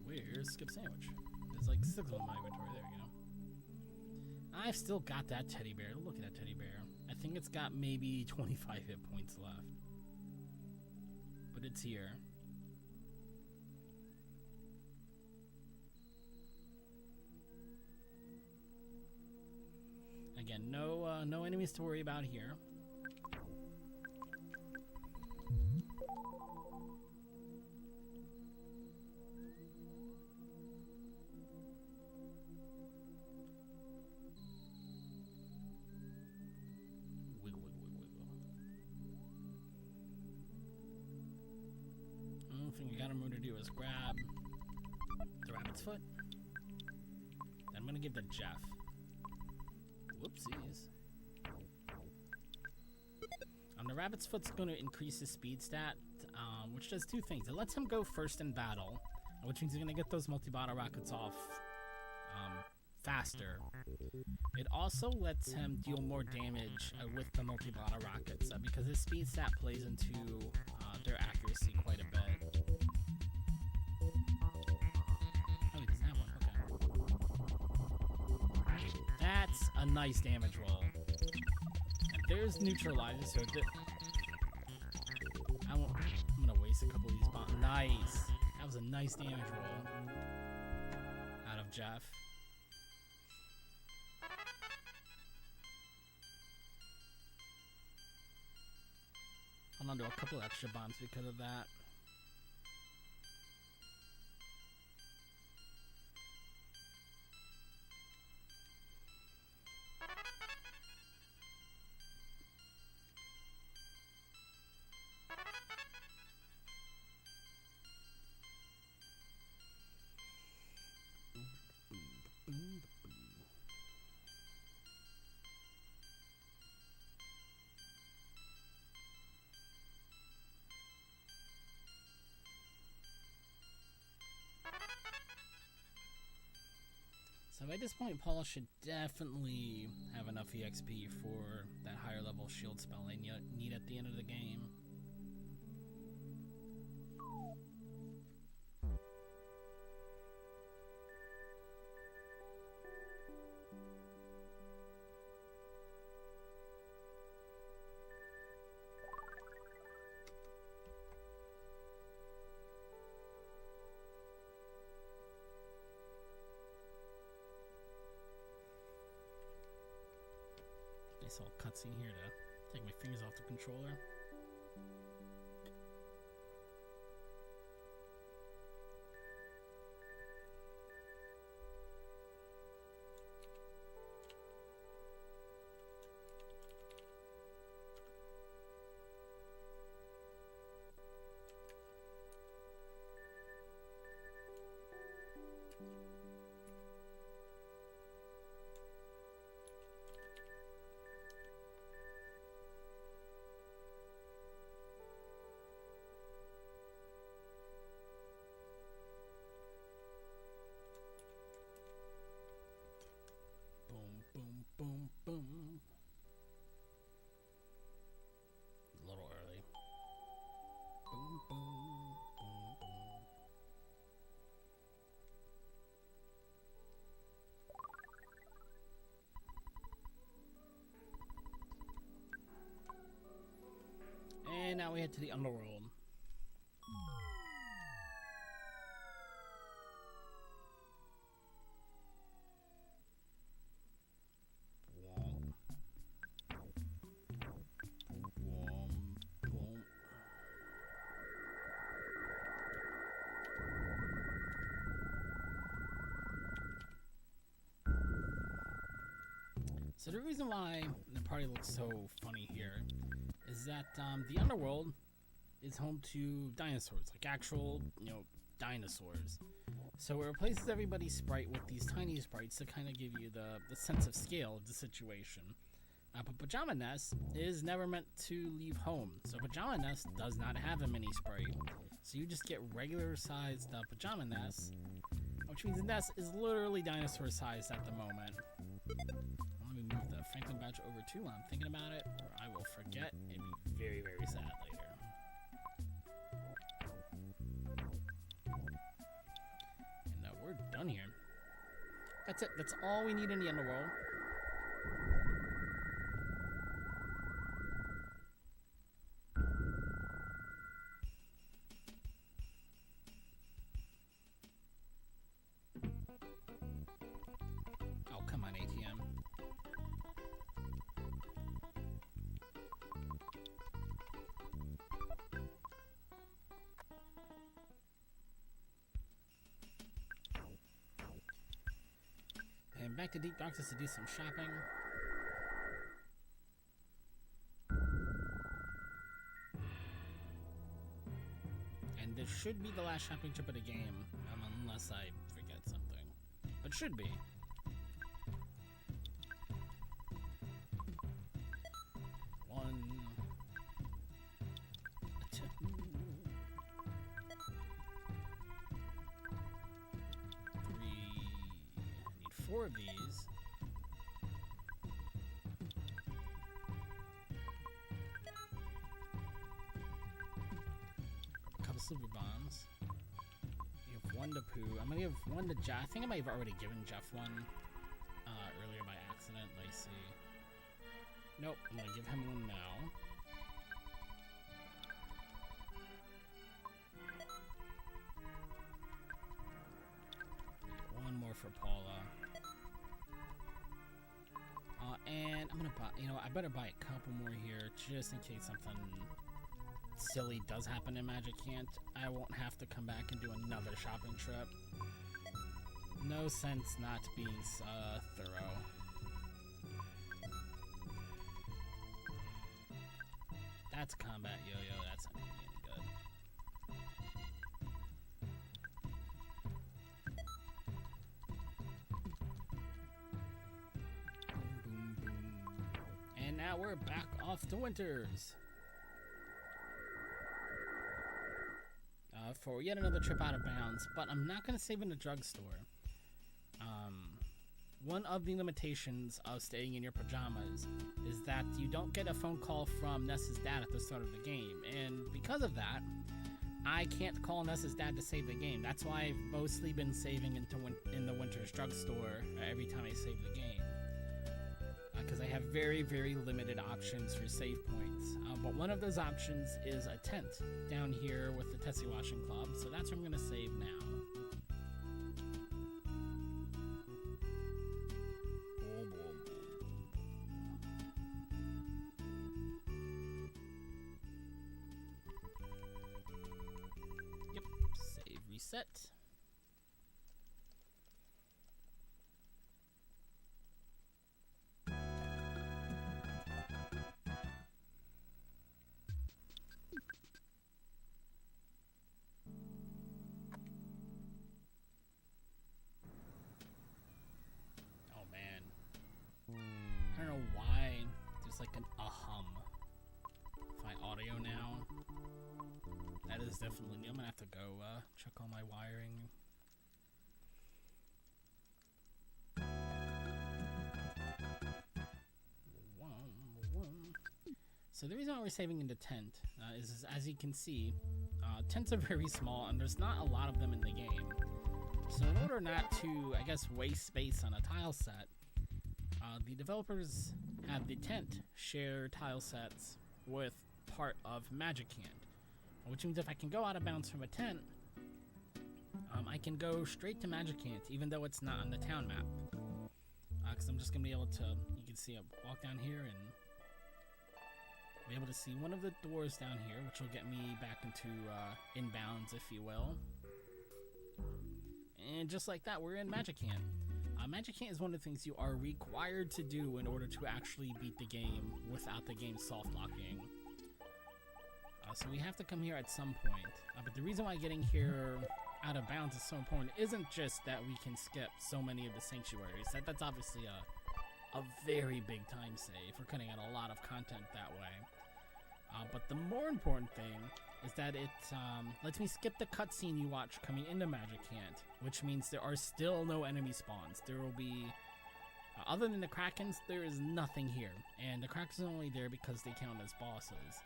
Where's Skip Sandwich? There's like 6 of them in my inventory. There you go. I've still got that teddy bear. Look at that teddy bear. I think it's got maybe 25 hit points left. But it's here. Again, no enemies to worry about here. Only thing you gotta remember to do is grab the rabbit's foot. Then I'm gonna give the Jeff. Whoopsies. The rabbit's foot's going to increase his speed stat, which does 2 things. It lets him go first in battle, which means you're going to get those multi-bottle rockets off faster. It also lets him deal more damage with the multi-bottle rockets because his speed stat plays into their accuracy quite a bit. Oh, he doesn't have one. Okay. That's a nice damage roll. And there's neutralizer, so I'm gonna waste a couple of these bombs. Nice. That was a nice damage roll out of Jeff. I'm gonna do a couple extra bombs because of that. So at this point, Paul should definitely have enough EXP for that higher level shield spell I need at the end of the game. Nice little cutscene here to take my fingers off the controller. now we head to the underworld. So the reason why the party looks so funny here is that the underworld is home to dinosaurs, like actual, dinosaurs. So it replaces everybody's sprite with these tiny sprites to kind of give you the sense of scale of the situation. But Pajama Nest is never meant to leave home, so Pajama Nest does not have a mini sprite. So you just get regular sized Pajama Nest, which means the nest is literally dinosaur sized at the moment. Let me move the Franklin badge over too while I'm thinking about it, or I will forget and be very, very sad later. And we're done here. That's it. That's all we need in the underworld. Oh, come on, ATM. And back to Deep Doctors to do some shopping. And this should be the last shopping trip of the game, unless I forget something. But should be. One, two. Need 4 of these. A couple silver bombs. You have 1 to Pooh. I'm gonna give 1 to Jeff. I think I might have already given Jeff 1 earlier by accident. Let's see. Nope, I'm gonna give him 1 now. One more for Paula. And I'm gonna buy, I better buy a couple more here just in case something silly does happen in Magic Can't. I won't have to come back and do another shopping trip. No sense not being thorough. That's combat yo-yo, that's not gonna be any good. Boom, boom. And now we're back off to Winters. For yet another trip out of bounds, but I'm not going to save in the drugstore. One of the limitations of staying in your pajamas is that you don't get a phone call from Ness's dad at the start of the game, and because of that, I can't call Ness's dad to save the game. That's why I've mostly been saving in the Winters drugstore every time I save the game, because I have very, very limited options for save points. But one of those options is a tent down here with the Tessie Washing Club, so that's where I'm going to save now. Yep, save reset. I don't know why there's like an hum with my audio now. That is definitely new. I'm gonna have to go check all my wiring. So the reason why we're saving in the tent is as you can see, tents are very small and there's not a lot of them in the game. So in order not to, I guess, waste space on a tile set, the developers have the tent share tile sets with part of Magic Hand, which means if I can go out of bounds from a tent, I can go straight to Magic Hand, even though it's not on the town map. Because I'm just going to be able to, you can see, walk down here and be able to see one of the doors down here, which will get me back into inbounds, if you will. And just like that, we're in Magic Hand. Magic Hand is one of the things you are required to do in order to actually beat the game without the game soft locking. So we have to come here at some point. But the reason why getting here out of bounds is so important isn't just that we can skip so many of the sanctuaries. That's obviously a very big time save. We're cutting out a lot of content that way. But the more important thing is that it lets me skip the cutscene you watch coming into Magic Hand, which means there are still no enemy spawns. There will be, other than the Krakens, there is nothing here. And the Krakens are only there because they count as bosses.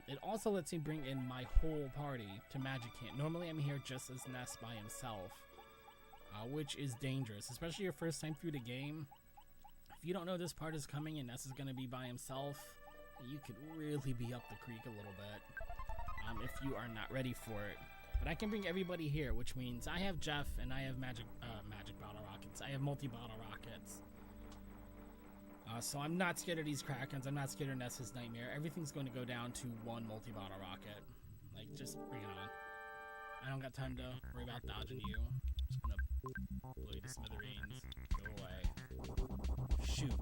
It also lets me bring in my whole party to Magic Hand. Normally I'm here just as Ness by himself, which is dangerous, especially your first time through the game. If you don't know this part is coming and Ness is going to be by himself, you could really be up the creek a little bit if you are not ready for it. But I can bring everybody here, which means I have Jeff and I have magic bottle rockets. I have multi-bottle rockets. So I'm not scared of these Krakens. I'm not scared of Ness's Nightmare. Everything's going to go down to one multi-bottle rocket. Like, just bring it on. I don't got time to worry about dodging you. I'm just going to blow you to smithereens. Go away. Shoot.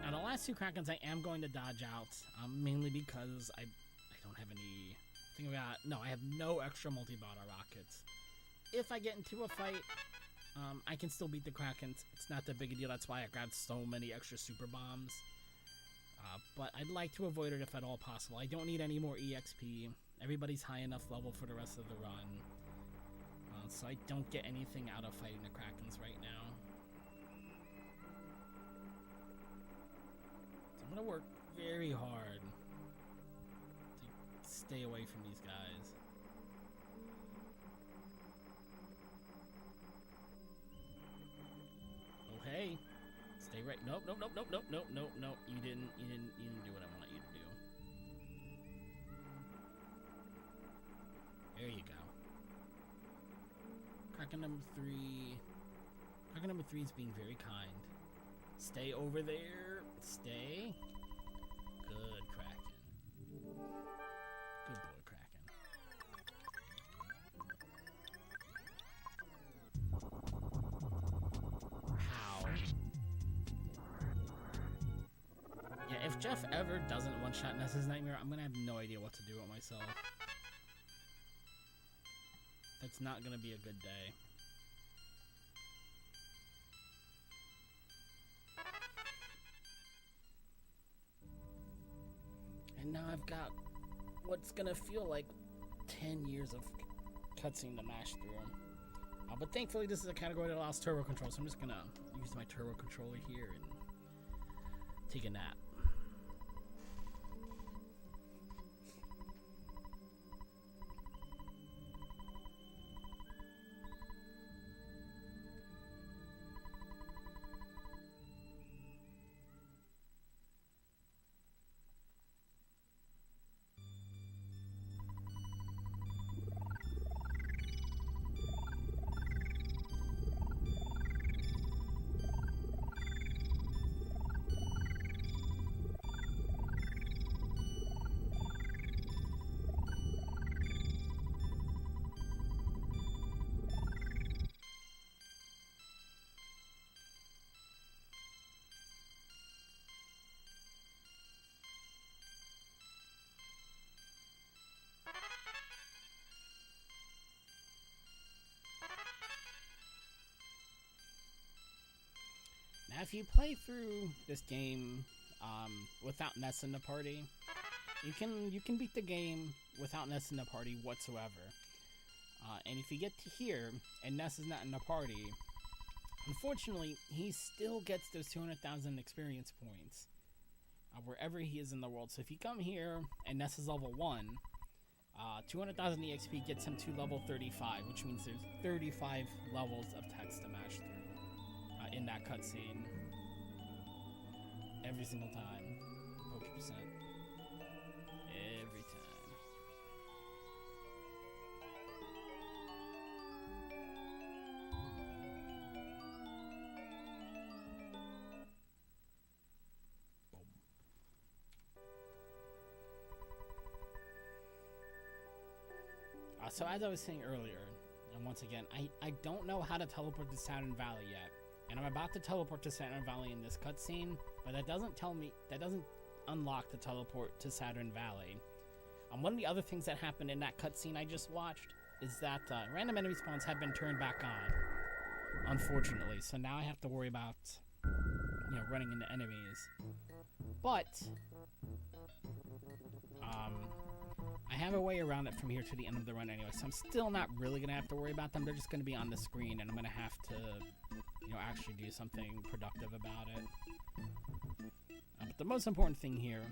Now, the last two Krakens I am going to dodge out, mainly because I don't have any... I have no extra multi-bottle rockets. If I get into a fight, I can still beat the Krakens. It's not that big a deal. That's why I grabbed so many extra super bombs. But I'd like to avoid it if at all possible. I don't need any more EXP. Everybody's high enough level for the rest of the run. So I don't get anything out of fighting the Krakens right now. So I'm going to work very hard to stay away from these guys. Hey, stay right. Nope. You didn't do what I want you to do. There you go. Kraken number 3. Kraken number 3 is being very kind. Stay over there. Stay. Good, Kraken. Good boy, Kraken. Yeah, if Jeff ever doesn't one-shot Ness's Nightmare, I'm gonna have no idea what to do with myself. That's not gonna be a good day. And now I've got what's gonna feel like 10 years of cutscene to mash through. But thankfully this is a category that allows turbo control, so I'm just gonna use my turbo controller here and take a nap. Now, if you play through this game without Ness in the party, you can beat the game without Ness in the party whatsoever. And if you get to here and Ness is not in the party, unfortunately, he still gets those 200,000 experience points wherever he is in the world. So if you come here and Ness is level 1, 200,000 EXP gets him to level 35, which means there's 35 levels of text to match through in that cutscene. every single time. Poacher percent. Every time. So as I was saying earlier, and once again, I don't know how to teleport to Saturn Valley yet. And I'm about to teleport to Saturn Valley in this cutscene, but that doesn't unlock the teleport to Saturn Valley. One of the other things that happened in that cutscene I just watched is that random enemy spawns have been turned back on, unfortunately. So now I have to worry about, running into enemies. But I have a way around it from here to the end of the run anyway, so I'm still not really going to have to worry about them. They're just going to be on the screen, and I'm going to have to, actually do something productive about it. But the most important thing here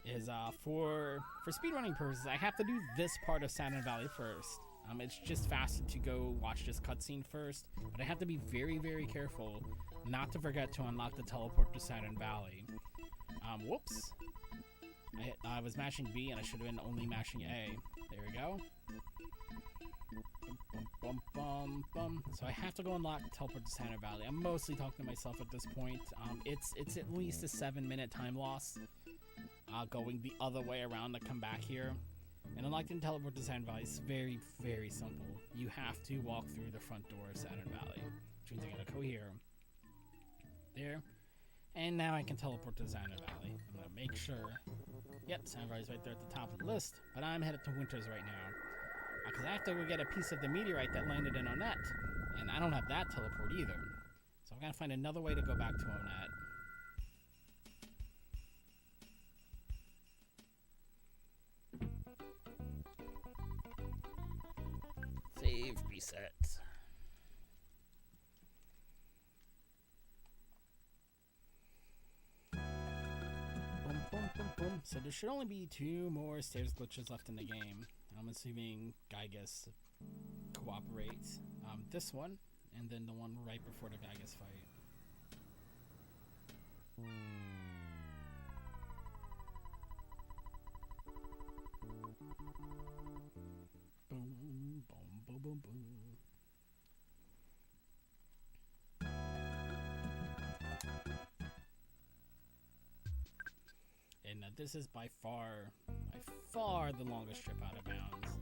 is for speedrunning purposes, I have to do this part of Saturn Valley first. It's just faster to go watch this cutscene first, but I have to be very, very careful not to forget to unlock the teleport to Saturn Valley. Whoops. I was mashing B and I should have been only mashing A. There we go. Bum, bum, bum, bum. So I have to go unlock teleport to Saturn Valley. I'm mostly talking to myself at this point. It's at least a 7-minute time loss going the other way around to come back here. And unlocking teleport to Saturn Valley is very, very simple. You have to walk through the front door of Saturn Valley, which means I gotta go here. There. And now I can teleport to Saturn Valley. I'm gonna make sure. Yep, Saturn Valley's right there at the top of the list, but I'm headed to Winters right now. Because I have to go get a piece of the meteorite that landed in Onett, and I don't have that teleport either. So I'm gonna find another way to go back to Onett. Save, reset. So there should only be 2 more stairs glitches left in the game. I'm assuming Gygas cooperates. This one, and then the one right before the Gygas fight. Boom, boom, boom, boom, boom. And this is by far the longest trip out of bounds.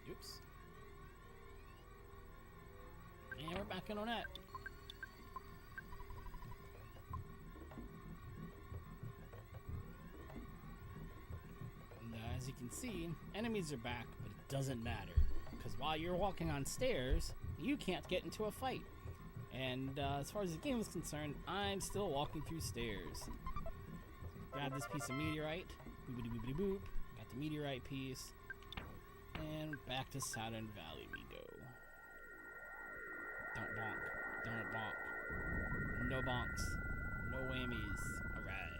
Oops. And we're back in on that. And as you can see, enemies are back, but it doesn't matter. Because while you're walking on stairs, you can't get into a fight. And as far as the game is concerned, I'm still walking through stairs. Grab this piece of meteorite. Boopity boopity boop. Got the meteorite piece. And back to Saturn Valley we go. Don't bonk. Don't bonk. No bonks. No whammies. Alright.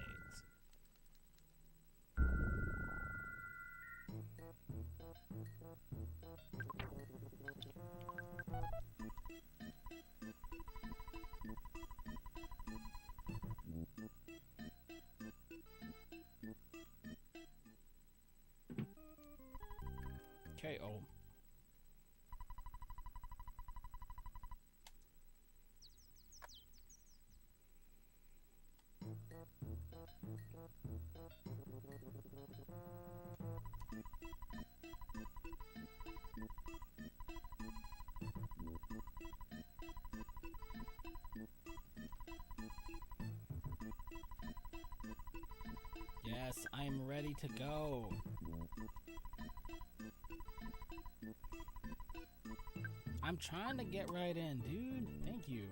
KO. Yes, I'm ready to go. I'm trying to get right in, dude. Thank you.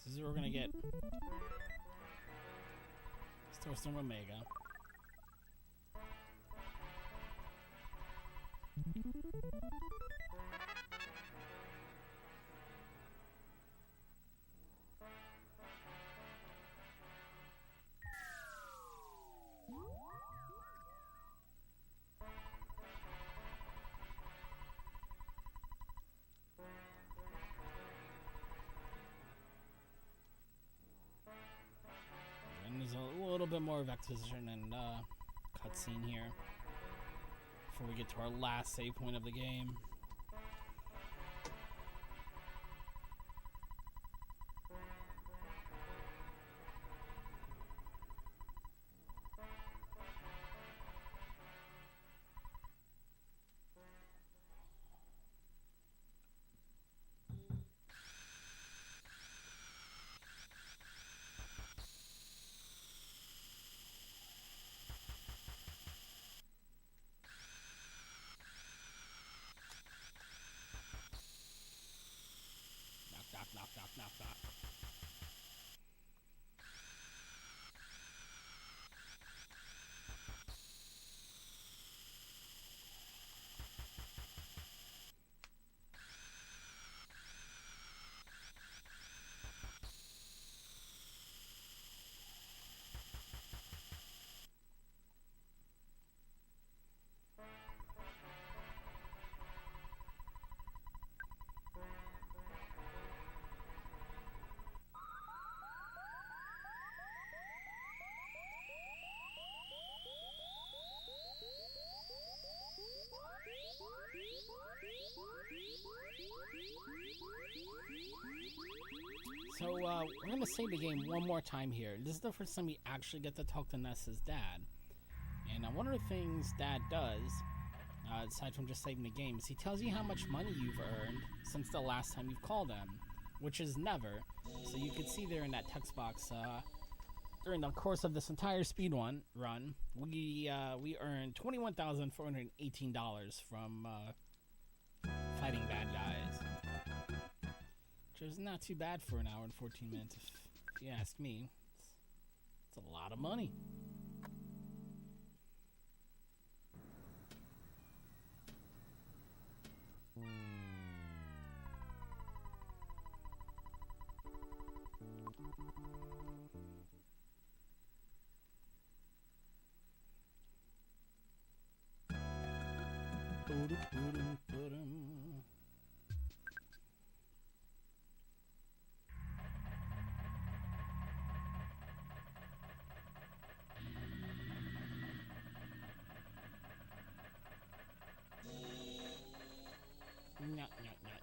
This is where we're gonna get Storm Omega. And there's a little bit more of exposition and cutscene here before we get to our last save point of the game. Knock. So, we're gonna save the game one more time here. This is the first time we actually get to talk to Ness's dad. And one of the things Dad does, aside from just saving the game, is he tells you how much money you've earned since the last time you've called him, which is never. So you can see there in that text box, during the course of this entire speedrun run, we earned $21,418 from fighting bad guys. Which is not too bad for an hour and 14 minutes, if you ask me. It's a lot of money. No.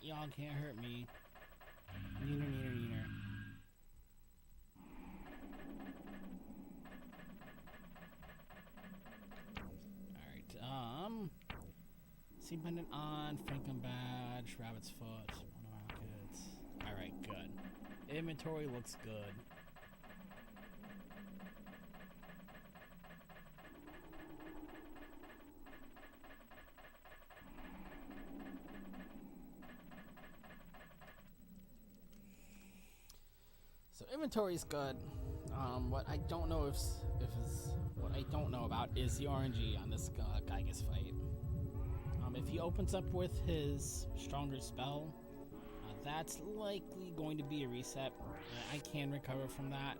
Y'all can't hurt me. Neener. Alright, Seed pendant on, Franklin badge, rabbit's foot, rockets. Alright, good. Inventory looks good. So inventory's good. What I don't know what I don't know about is the RNG on this Gygas fight. If he opens up with his stronger spell, that's likely going to be a reset. I can recover from that,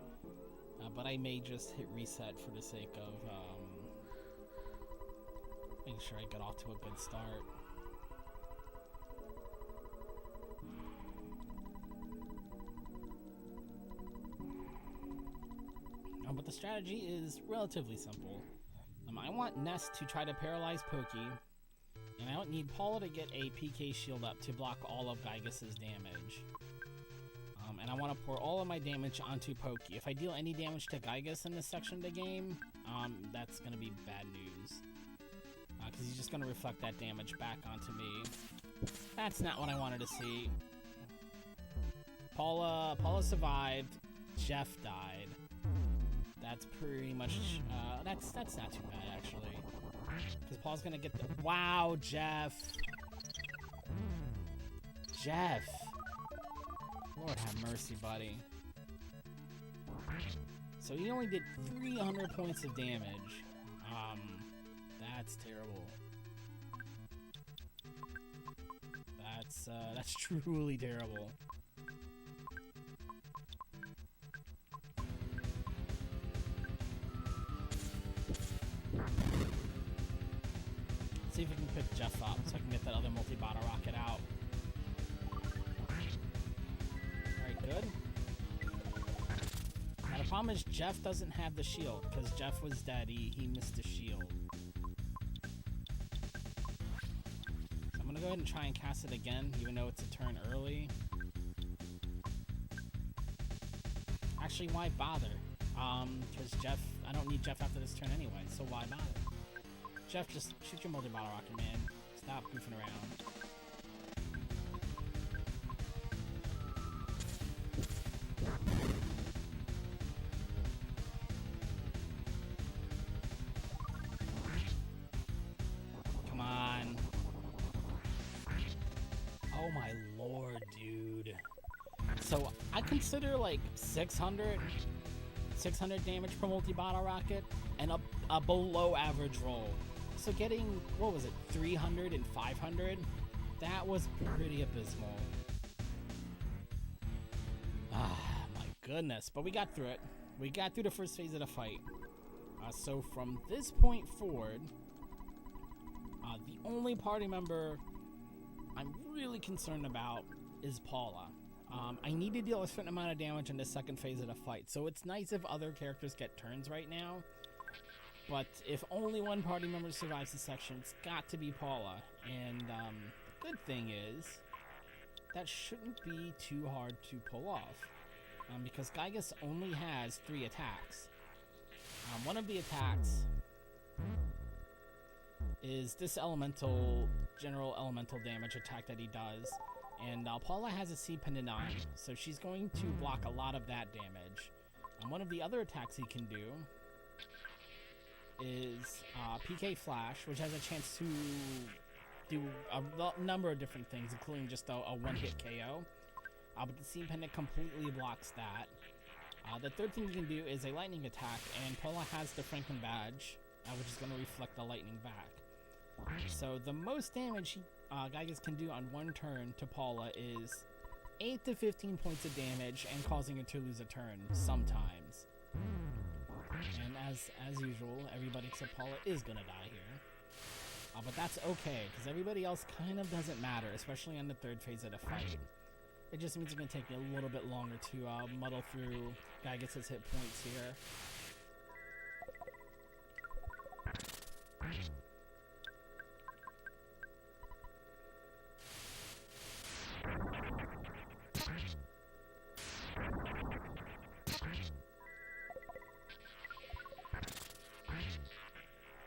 but I may just hit reset for the sake of making sure I get off to a good start. But the strategy is relatively simple. I want Ness to try to paralyze Pokey, and I don't need Paula to get a PK shield up to block all of Gygas' damage. And I want to pour all of my damage onto Pokey. If I deal any damage to Gygas in this section of the game, that's gonna be bad news. Because he's just gonna reflect that damage back onto me. That's not what I wanted to see. Paula survived. Jeff died. That's pretty much, that's not too bad, actually. Because Paul's gonna get the... Wow, Jeff! Jeff! Lord have mercy, buddy. So he only did 300 points of damage. That's terrible. That's truly terrible. See if we can pick Jeff up so I can get that other multi-bottle rocket out. Alright, good. Now the problem is Jeff doesn't have the shield, because Jeff was dead, he missed the shield. So I'm gonna go ahead and try and cast it again, even though it's a turn early. Actually, why bother? Because Jeff, I don't need Jeff after this turn anyway, so why bother? Jeff, just shoot your multi-bottle rocket, man. Stop goofing around. Come on. Oh my lord, dude. So, I consider like 600 damage per multi-bottle rocket and a below average roll. So getting, what was it, 300 and 500? That was pretty abysmal. Ah, my goodness. But we got through it. We got through the first phase of the fight. So from this point forward, the only party member I'm really concerned about is Paula. I need to deal a certain amount of damage in the second phase of the fight. So it's nice if other characters get turns right now. But if only one party member survives this section, it's got to be Paula. And the good thing is, that shouldn't be too hard to pull off. Because Gygas only has 3 attacks. One of the attacks is this general elemental damage attack that he does. And Paula has a C pendant on, so she's going to block a lot of that damage. One of the other attacks he can do is PK Flash, which has a chance to do a number of different things, including just a one-hit KO. But the Seam Pendant completely blocks that. The third thing you can do is a lightning attack, and Paula has the Franklin badge, which is going to reflect the lightning back. So the most damage Gygas can do on one turn to Paula is 8 to 15 points of damage and causing her to lose a turn sometimes. And as usual, everybody except Paula is gonna die here. But that's okay, because everybody else kind of doesn't matter, especially on the third phase of the fight. It just means it's gonna take me a little bit longer to muddle through Gygas' hit points here.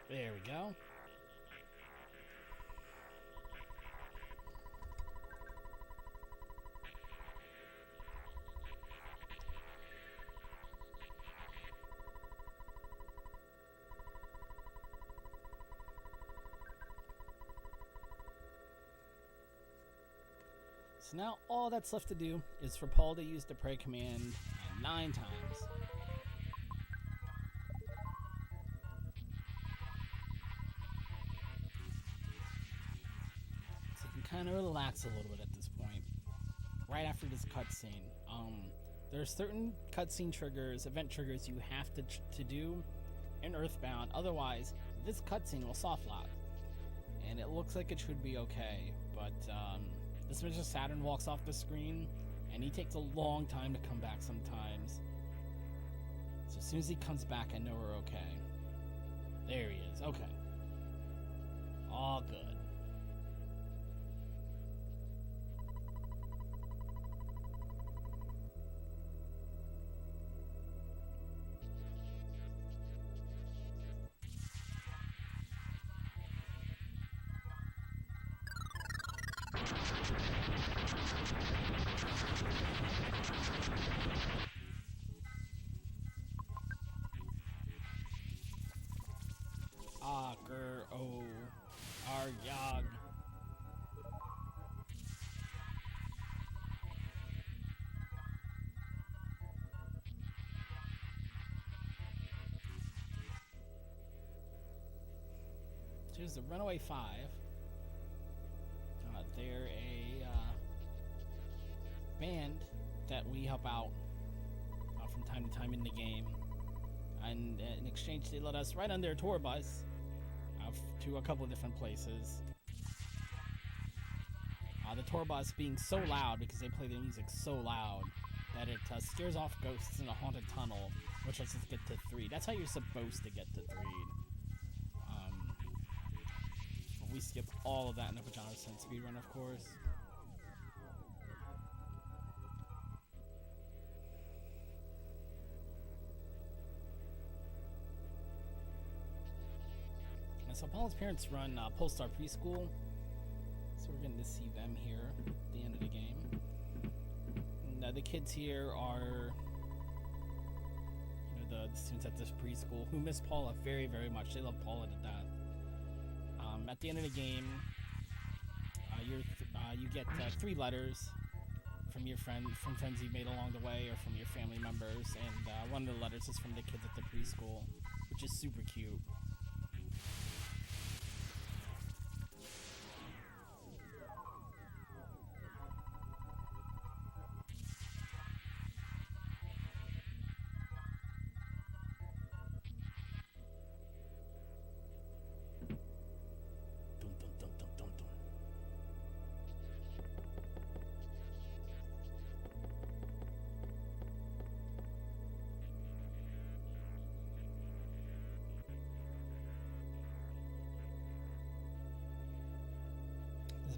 There we go. So now all that's left to do is for Paul to use the pray command 9 times. So you can kind of relax a little bit at this point. Right after this cutscene. There are certain cutscene triggers, event triggers you have to do in Earthbound. Otherwise, this cutscene will soft lock. And it looks like it should be okay. But this Mr. Saturn walks off the screen, and he takes a long time to come back sometimes. So as soon as he comes back, I know we're okay. There he is. Okay. All good. Yog. Here's the Runaway Five. They're a band that we help out from time to time in the game. And in exchange, they let us ride on their tour bus to a couple of different places. The tour bus being so loud because they play their music so loud that it scares off ghosts in a haunted tunnel, which lets us get to 3. That's how you're supposed to get to 3. We skip all of that in the Pajama speedrun, of course. And so Paula's parents run Polestar Preschool, so we're getting to see them here at the end of the game. And the kids here are, the students at this preschool who miss Paula very, very much. They love Paula to death. At the end of the game, you get 3 letters from your from friends you've made along the way, or from your family members, and one of the letters is from the kids at the preschool, which is super cute.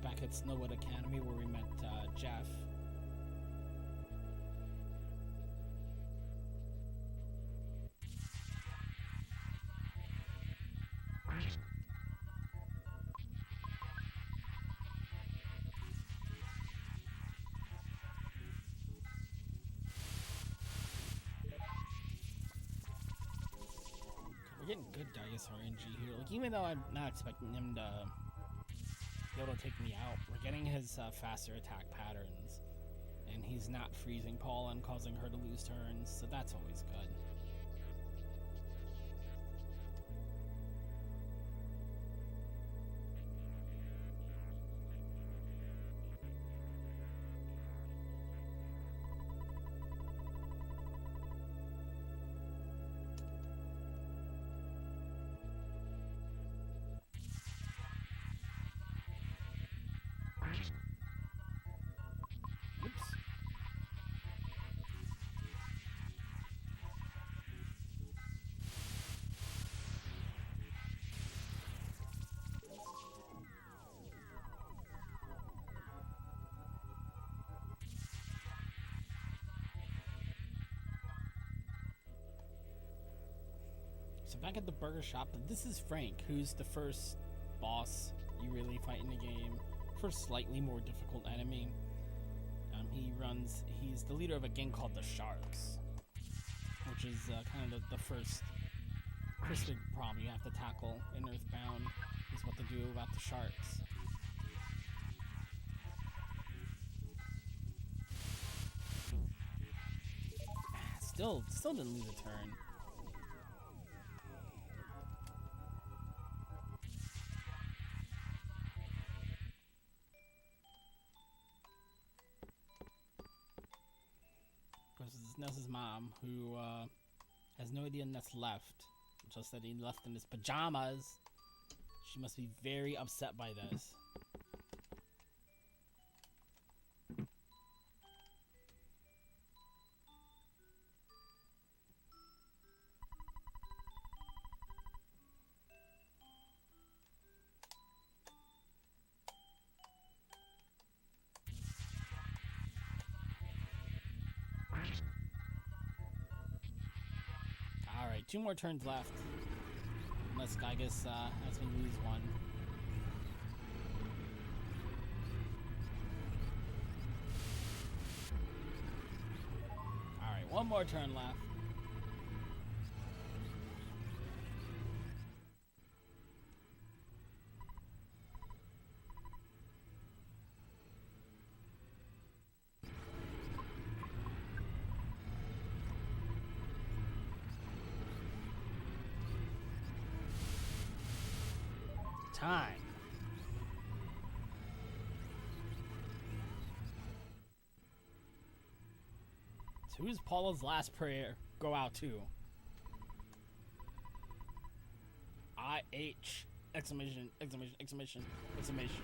Back at Snowwood Academy where we met Jeff. We're getting good Dice RNG here. Like, even though I'm not expecting him to be able to take me out, we're getting his faster attack patterns, and he's not freezing Paula and causing her to lose turns, so that's always good. So back at the burger shop, this is Frank, who's the first boss you really fight in the game. First slightly more difficult enemy. He's the leader of a gang called the Sharks, which is kind of the first big problem you have to tackle in Earthbound, is what to do about the Sharks. Still didn't lose a turn. Ness's mom, who has no idea Ness left, just that he left in his pajamas. She must be very upset by this. Alright, 2 more turns left. Unless Gygus has me lose one. Alright, 1 more turn left. time. So who's Paula's last prayer go out to? IH! Exclamation, exclamation, exclamation, exclamation.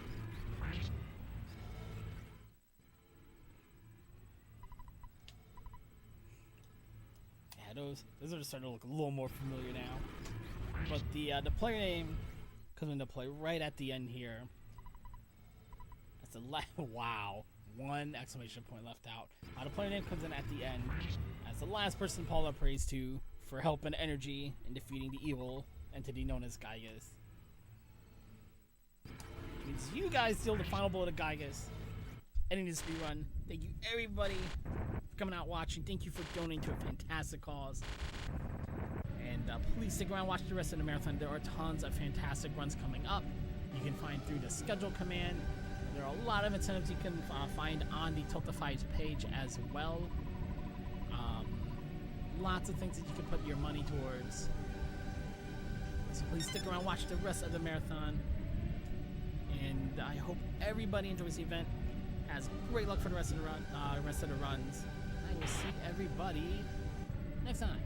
Yeah, those are starting to look a little more familiar now. But the player name comes into play right at the end here. That's a wow. One exclamation point left out. The player name comes in at the end as the last person Paula prays to for help and energy in defeating the evil entity known as Gygus. Which means you guys deal the final blow to Gygus. Ending this speedrun. Thank you everybody for coming out watching. Thank you for donating to a fantastic cause. And please stick around, watch the rest of the marathon. There are tons of fantastic runs coming up. You can find through the schedule command. There are a lot of incentives you can find on the Tiltified page as well. Lots of things that you can put your money towards. So please stick around, watch the rest of the marathon. And I hope everybody enjoys the event. Has great luck for the rest of the runs. I will see everybody next time.